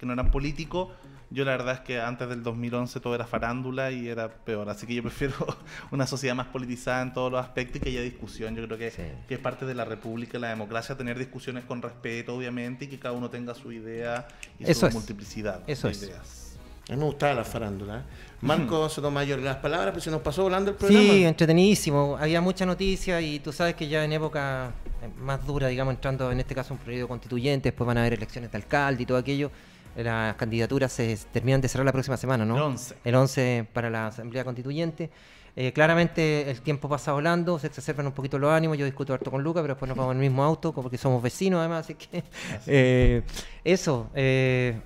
no eran políticos. Yo la verdad es que antes del 2011 todo era farándula y era peor. Así que yo prefiero una sociedad más politizada en todos los aspectos y que haya discusión. Yo creo que es parte de la república, la democracia, tener discusiones con respeto, obviamente, y que cada uno tenga su idea y su multiplicidad de ideas. A mí me gustaba la farándula. Marcos Sotomayor, las palabras, pues se nos pasó volando el programa. Sí, entretenidísimo. Había mucha noticia y tú sabes que ya en época más dura, digamos, entrando en este caso un periodo constituyente, después van a haber elecciones de alcalde y todo aquello. Las candidaturas se terminan de cerrar la próxima semana, ¿no? El 11 para la Asamblea Constituyente. Claramente el tiempo pasa volando, se exacerban un poquito los ánimos. Yo discuto harto con Luca, pero después nos vamos en el mismo auto porque somos vecinos además, así que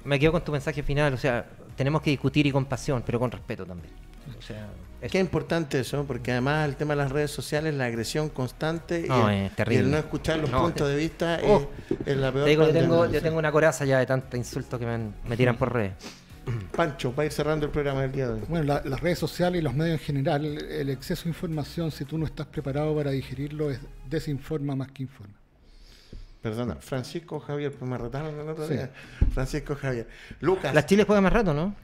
me quedo con tu mensaje final. O sea, tenemos que discutir y con pasión, pero con respeto también. O sea, qué importante eso, porque además el tema de las redes sociales, la agresión constante es terrible. Y el no escuchar los puntos de vista es la peor. Te digo, yo tengo una coraza ya de tanto insulto que me tiran por redes. Pancho, para ir cerrando el programa del día de hoy. Bueno, las redes sociales y los medios en general, el exceso de información, si tú no estás preparado para digerirlo, desinforma más que informa. Perdona, Francisco Javier, pues me retaron el otro día. Francisco Javier. Lucas. La Chile juega más rato, ¿no?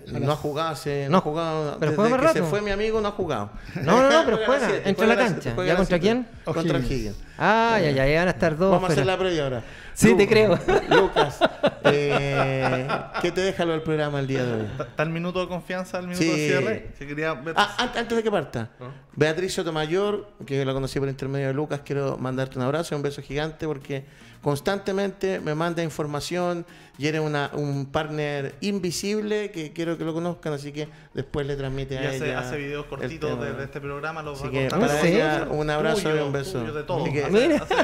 No ha jugado, no ha jugado. Pero desde juega más que rato. se fue mi amigo, no ha jugado. No, pero juega, entra a la cancha. ¿Ya contra quién? Contra Higgins. Ya van a estar dos. Vamos a hacer la previa ahora. Sí, te creo. Lucas, ¿qué te deja lo del programa el día de hoy? ¿Está el minuto de confianza, el minuto de cierre? Que quería ver... Antes de que parta, Beatriz Sotomayor, que la conocí por intermedio de Lucas, quiero mandarte un abrazo y un beso gigante porque constantemente me manda información y eres un partner invisible que quiero que lo conozcan, así que después le transmite a ella. Hace videos cortitos de este programa, los va a que contar para ella un abrazo y un beso. De todo. Que, hace de todo.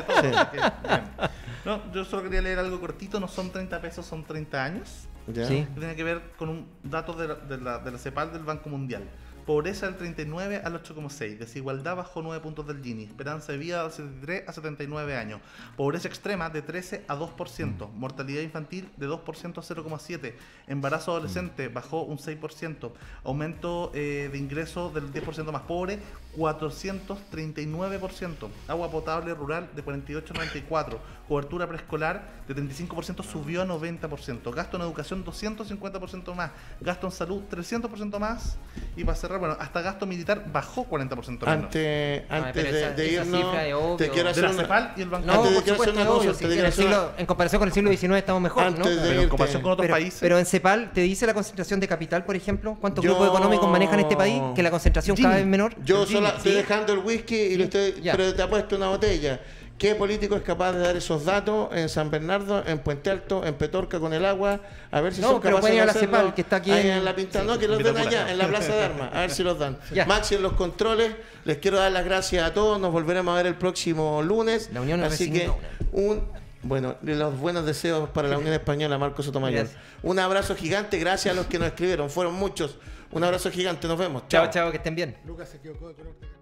No, yo solo quería leer algo cortito, no son 30 pesos, son 30 años. ¿Ya? Sí. Que tiene que ver con un dato de la CEPAL del Banco Mundial. Pobreza del 39 al 8,6. Desigualdad bajó 9 puntos del Gini. Esperanza de vida del 73 a 79 años. Pobreza extrema de 13 a 2%. Mortalidad infantil de 2% a 0,7. Embarazo adolescente bajó un 6%. Aumento de ingresos del 10% más pobre, 439%. Agua potable rural de 48 a 94. Cobertura preescolar de 35% subió a 90%. Gasto en educación 250% más. Gasto en salud 300% más. Y para cerrar, bueno, hasta gasto militar bajó 40% menos. Antes de irnos, te quiero de hacer la CEPAL y el Banco No, Antes de por que hacer supuesto, una obvio, consulta, en comparación con el siglo XIX estamos mejor, ¿no? Antes de Pero en irte. comparación con otros países. Pero en CEPAL te dice la concentración de capital, por ejemplo, cuántos Yo- grupos económicos manejan este país, que la concentración cada vez menor. Yo Sí, solo estoy sí. dejando el whisky y Ya. pero te apuesto una botella. ¿Qué político es capaz de dar esos datos en San Bernardo, en Puente Alto, en Petorca con el agua? A ver si No, son pero capaces pueden ir de a la hacerlo CEPAL, que está aquí ahí en- en la Pintada. sí, No, que los den Vitacura. allá, en la Plaza de Armas. A ver si los dan. Ya. Maxi en los controles. Les quiero dar las gracias a todos. Nos volveremos a ver el próximo lunes. La Unión Así que resignó. bueno, los buenos deseos para la Unión Española, Marco Sotomayor. Gracias. Un abrazo gigante. Gracias a los que nos escribieron. Fueron muchos. Un abrazo gigante. Nos vemos. Chao, chao, que estén bien. Lucas se equivocó de color de